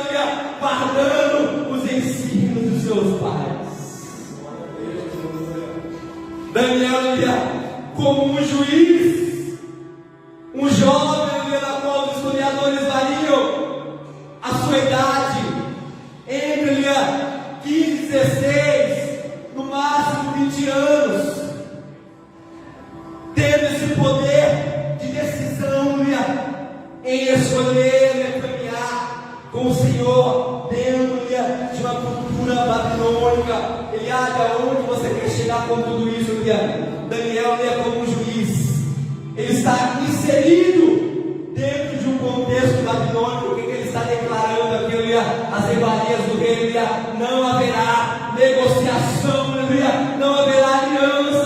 guardando os ensinos dos seus pais. Daniel, como um juiz, um jovem, na qual os historiadores variam a sua idade entre 15 e 16, no máximo 20 anos, tendo esse poder de decisão em escolher caminhar com o Senhor dentro de uma cultura babilônica. Ele aonde você quer chegar com tudo isso? Daniel como um juiz, ele está inserido dentro de um contexto babilônico. O que ele está declarando aqui? As iguarias do rei, não haverá negociação, não haverá aliança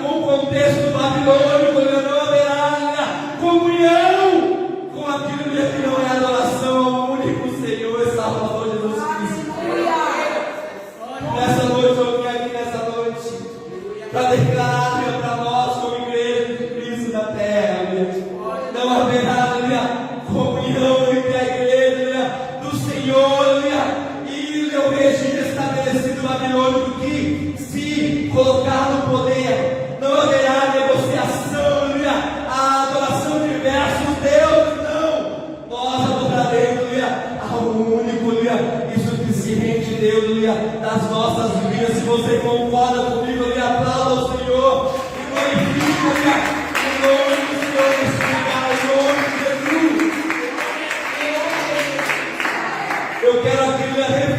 com o contexto babilônico, não haverá comunhão com aquilo que não é adoração ao único Senhor e Salvador Jesus Cristo. Nessa noite, eu vim aqui nessa noite para declarar para nós, como igreja de Cristo na terra, não haverá comunhão entre a igreja do Senhor e o regime estabelecido babilônico, que se colocar no poder, não haverá negociação, a adoração de diversos deuses, não. Nós adoraremos ao único e suficiente Deus das nossas vidas. Se você concorda comigo, aplauda o Senhor e glorifica o nome do Senhor, em nome de Jesus. Eu quero aqui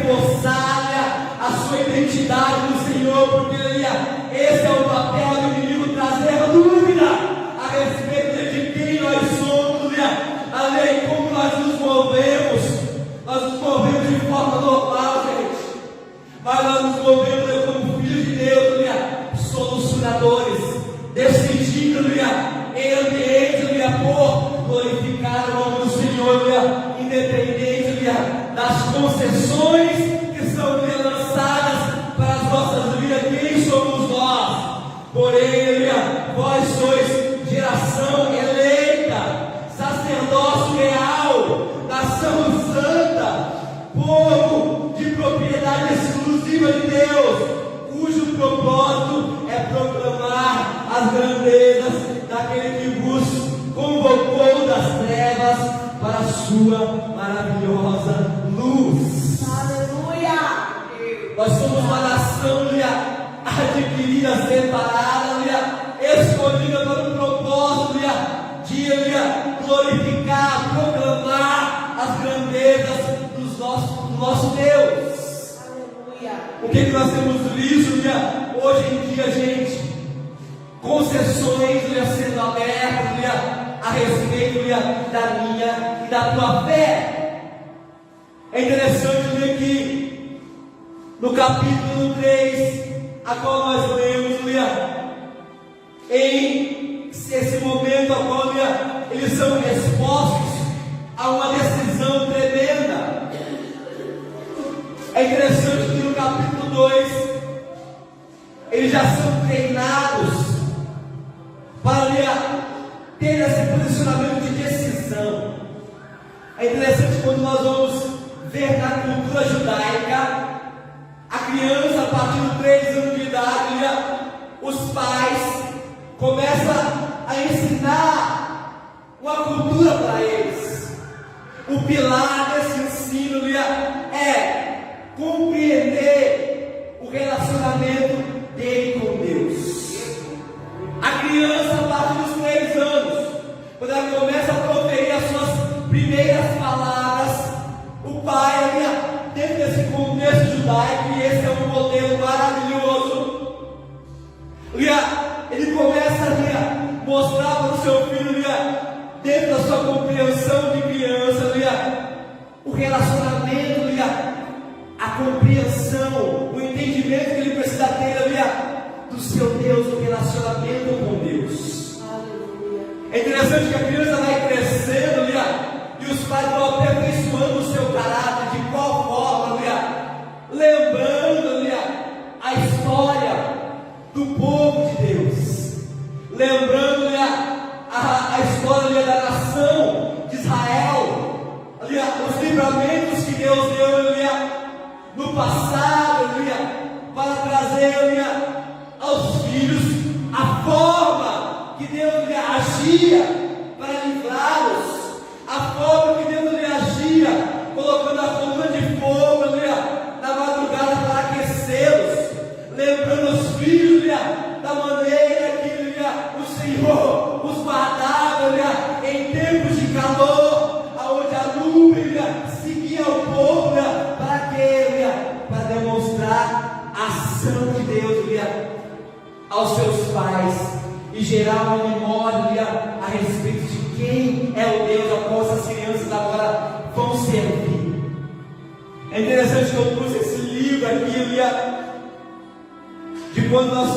reforçar a sua identidade no Senhor, porque esse é o papel do inimigo, trazer dúvida a respeito de quem nós somos, além como nós nos movemos. Nós nos movemos de forma normal, gente, mas nós nos movemos como filhos de Deus, solucionadores, decidindo em ambiente por glorificar o nome do Senhor, independente das concessões que são lançadas para as nossas vidas. Quem somos nós? Porém, vós sois geração eleita, sacerdócio real, nação santa, povo de propriedade exclusiva de Deus, cujo propósito é proclamar as grandezas daquele que vos convocou das trevas para a sua maravilhosa luz. Aleluia! Nós somos uma nação adquirida, separada, escolhida para um propósito de glorificar, proclamar as grandezas do nosso Deus. Aleluia! O que nós temos visto hoje em dia, gente? Concessões sendo abertas a respeito da minha e da tua fé. É interessante ver que no capítulo 3, a qual nós lemos, em esse momento, a qual eles são expostos a uma decisão tremenda. É interessante que no capítulo 2, eles já são treinados para ter esse posicionamento de decisão. É interessante quando nós vamos ver na cultura judaica, a criança, a partir de 3 anos de idade, os pais começam a ensinar uma cultura para eles. O pilar desse ensino é compreender o relacionamento dele com Deus. A criança, a partir dos 3 anos, quando ela começa a proferir as suas primeiras palavras, o pai, dentro desse contexto judaico, e esse é um modelo maravilhoso, ele começa a mostrar para o seu filho, dentro da sua compreensão de criança, o relacionamento, a compreensão, o entendimento que ele precisa ter, do seu Deus, o relacionamento com Deus. É interessante que a criança vai crescendo, e os pais vão aperfeiçoando o seu caráter. De qual forma? Lembrando a história do povo de Deus, lembrando a história da nação de Israel, os livramentos que Deus deu no passado, para trazer aos filhos a forma que Deus agia para livrá-los, a forma que Deus agia, colocando a coluna de fogo na madrugada para aquecê-los, lembrando os filhos da maneira que o Senhor os guardava em tempos de calor, aonde a nuvem seguia o povo, para quê? Para demonstrar a ação de Deus aos seus pais e gerar uma memória a respeito de quem é o Deus a qual essas crianças agora vão servir. É interessante que eu trouxe esse livro aqui, de quando nós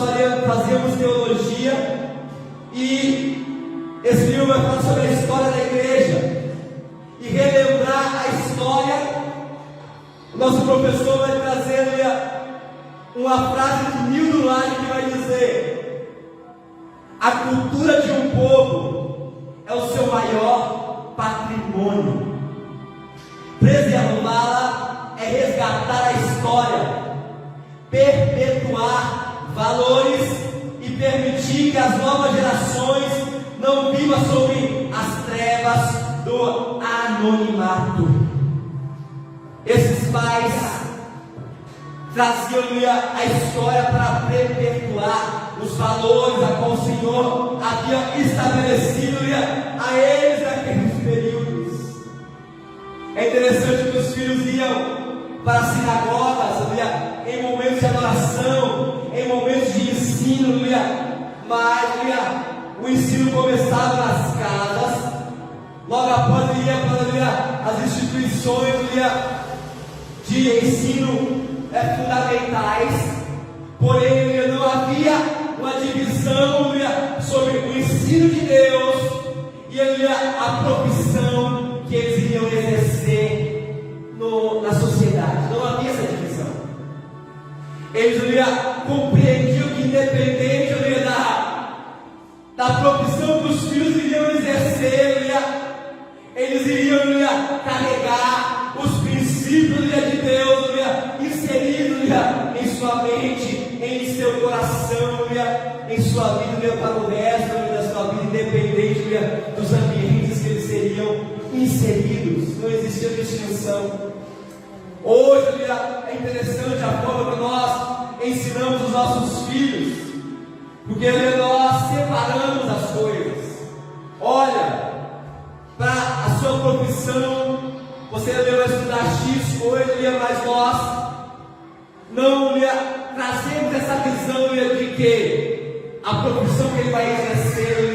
fazíamos teologia, e esse livro vai falar sobre a história da igreja e relembrar a história. O nosso professor vai trazer uma frase de Nildo Lage que vai dizer: a cultura de um povo é o seu maior patrimônio. Preservá-la é resgatar a história, perpetuar valores e permitir que as novas gerações não vivam sobre as trevas do anonimato. Esses pais traziam a história para perpetuar os valores a qual o Senhor havia estabelecido a eles naqueles períodos. É interessante que os filhos iam para as sinagogas, em momentos de adoração, em momentos de ensino, mas o ensino começava nas casas, logo após ia para as instituições de ensino fundamentais, porém não havia uma divisão sobre o ensino de Deus e a profissão que eles iriam exercer na sociedade. Não havia essa divisão. Eles compreendiam que, independente da profissão que os filhos iriam exercer, eles iriam carregar os princípios de Deus inseridos em sua mente, em seu coração, em sua vida para o resto da sua vida, independente dos ambientes que eles seriam inseridos. Não existia distinção. Hoje é interessante a forma que nós ensinamos os nossos filhos, porque nós separamos as coisas. Olha, para a sua profissão, você vai estudar X coisa, mas nós não trazemos essa visão de que a profissão que ele vai exercer,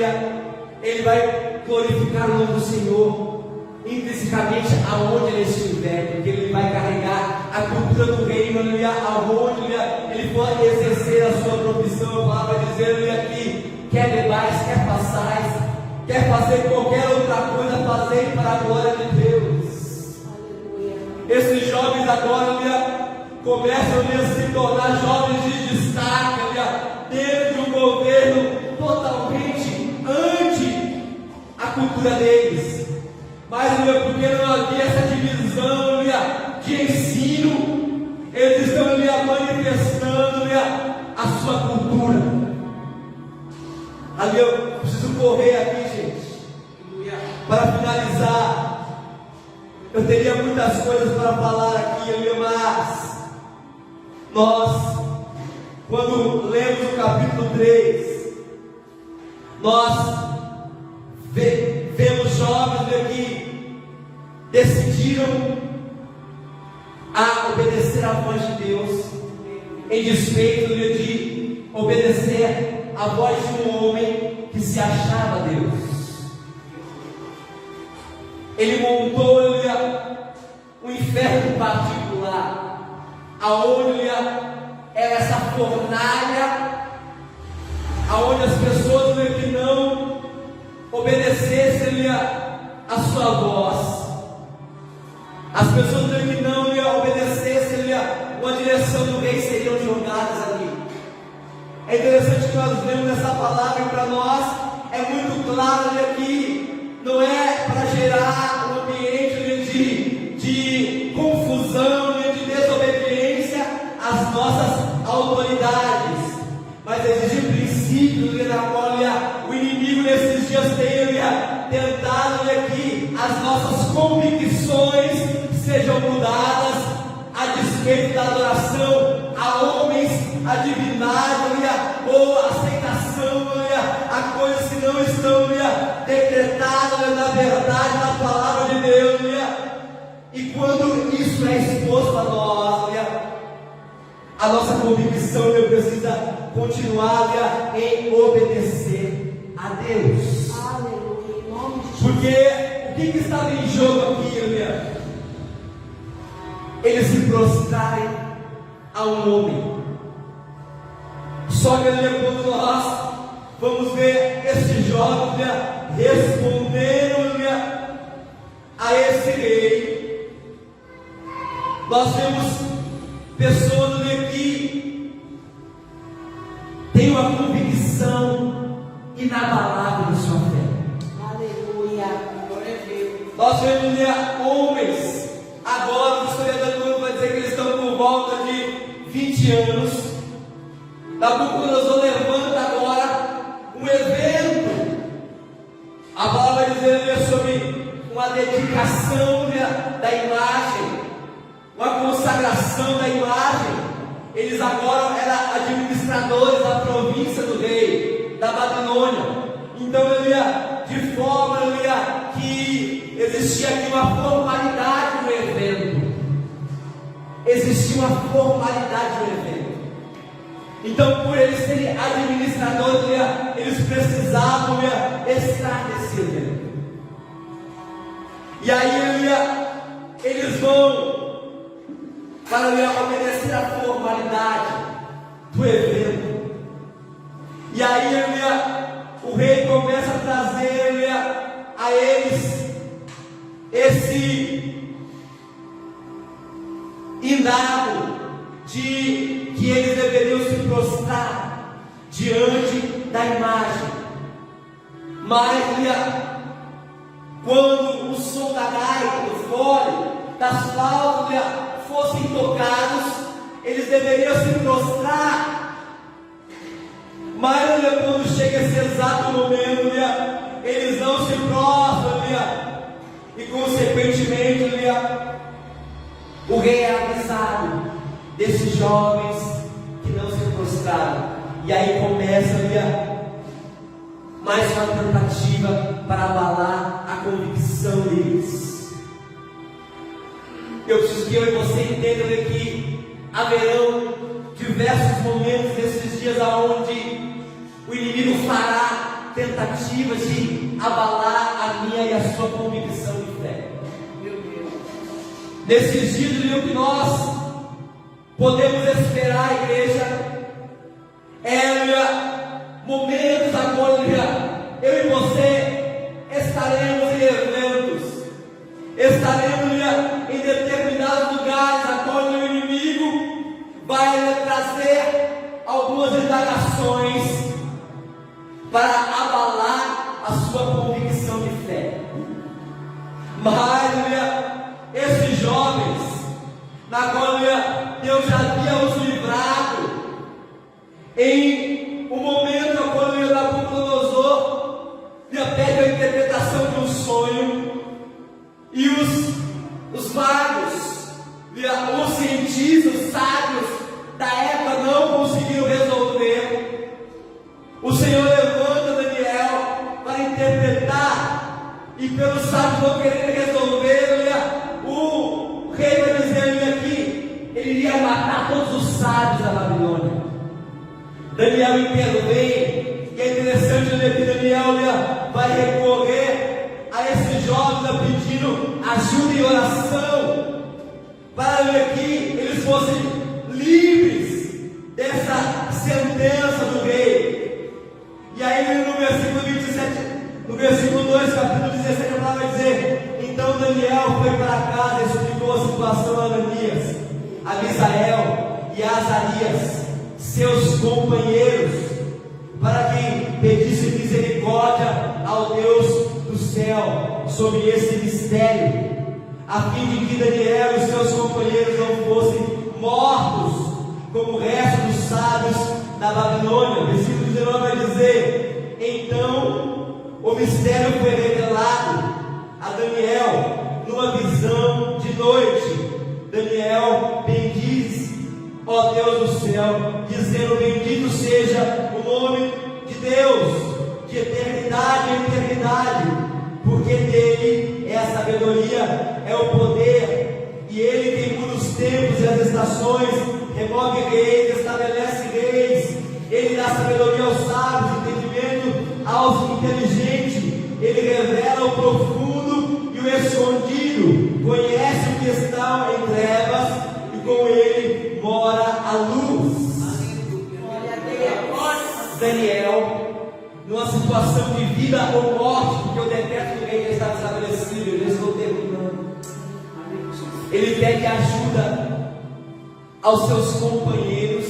ele vai glorificar o nome do Senhor. intrinsecamente aonde ele estiver, porque ele vai carregar a cultura do reino, aonde ele for exercer a sua profissão. A palavra vai dizer que quer bebais, quer passais, quer fazer qualquer outra coisa, fazer para a glória de Deus. Esses jovens agora começam a se tornar jovens de destaque dentro de um governo totalmente anti a cultura deles. Mas porque não havia essa divisão de ensino, eles estão manifestando a sua cultura. Ali eu preciso correr aqui, gente. Para finalizar, eu teria muitas coisas para falar aqui, mas nós, quando lemos o capítulo 3, nós vemos jovens que decidiram a obedecer à voz de Deus, em despeito de obedecer à voz de um homem que se achava Deus. Ele montou um inferno particular, aonde era essa fornalha, aonde as pessoas que não obedecessem a sua voz, as pessoas que não obedecessem uma direção do rei seriam jogadas ali. É interessante que nós vemos essa palavra, para nós é muito claro que não é para gerar um ambiente de confusão e de desobediência às nossas autoridades, mas existe um princípio na qual o inimigo nesses dias tem tentado que as nossas convicções sejam mudadas a despeito da adoração a homens, a divindade ou a aceitação a coisas que não estão decretadas na verdade da palavra de Deus. E quando isso é exposto a nós, a nossa convicção precisa continuar em obedecer a Deus. Aleluia, em nome de Jesus. Porque o que estava em jogo aqui, eles se prostrarem a um homem. Só que quando nós vamos ver esse jovem respondendo a esse rei, nós vemos pessoas que têm uma convicção inabalável de sua fé. Aleluia. Nós vemos homens, agora o historiador vai dizer que eles estão por volta de 20 anos. Nabucodonosor levanta agora um evento. A palavra vai dizer sobre uma dedicação da imagem, uma consagração da imagem. Eles agora eram administradores da província do rei da Babilônia. Então de forma que existia aqui uma formalidade no evento. Existia uma formalidade no evento. Então, por eles serem administradores, eles precisavam estar nesse evento. E aí eles vão para obedecer a formalidade do evento. E aí o rei começa a trazer a eles esse indado de que eles deveriam se prostrar diante da imagem. Mas quando o som da gaita, do fole, das flautas fossem tocados, eles deveriam se prostrar. Mas quando chega esse exato momento, eles não se prostram, e consequentemente o rei é avisado desses jovens que não se prostraram. E aí começa mais uma tentativa para abalar a convicção deles. Eu preciso que eu e você entendam que haverão diversos momentos nesses dias onde o inimigo fará tentativas de abalar a minha e a sua convicção de fé. Nesses dias, o que nós podemos esperar, igreja, momentos agora, eu e você estaremos em eventos, estaremos em determinados lugares, agora o inimigo vai trazer algumas indagações para abalar a sua convicção de fé. Mas, esses jovens, na qual Deus já havia os livrado, em um momento quando Nabucodonosor pede a interpretação de um sonho, e os magos, os cientistas, os sábios da época não conseguiram resolver, o Senhor levanta Daniel para interpretar, e pelos sábios não querendo resolver, o rei vai dizer que ele iria matar todos os sábios da Babilônia. Daniel intervém, e é interessante que Daniel vai recorrer a esses jovens pedindo ajuda e oração, para que eles fossem livres dessa sentença do rei. E aí no versículo 27, no versículo 2, capítulo 17, a palavra vai dizer: então Daniel foi para casa e explicou a situação a Ananias, a Misael e a Azarias, seus companheiros, para que pedisse misericórdia ao Deus do céu sobre esse mistério, a fim de que Daniel e seus companheiros não fossem mortos como o resto dos sábios da Babilônia. Versículo 19 vai dizer: então o mistério foi revelado a Daniel numa visão de noite. Daniel bendiz, ó Deus do céu, dizendo: bendito seja o nome de Deus, de eternidade em eternidade, porque dele é a sabedoria, é o poder, e ele quem muda os tempos e as estações, remove reis, estabelece reis, ele dá sabedoria aos sábios, entendimento aos inteligentes, ele revela o profundo e o escondido, conhece o que está em trevas, e com ele mora a luz. Daniel, numa situação de vida ou morte, porque o decreto do rei já estava estabelecido, eu já estou terminando. Ele pede ajuda aos seus companheiros,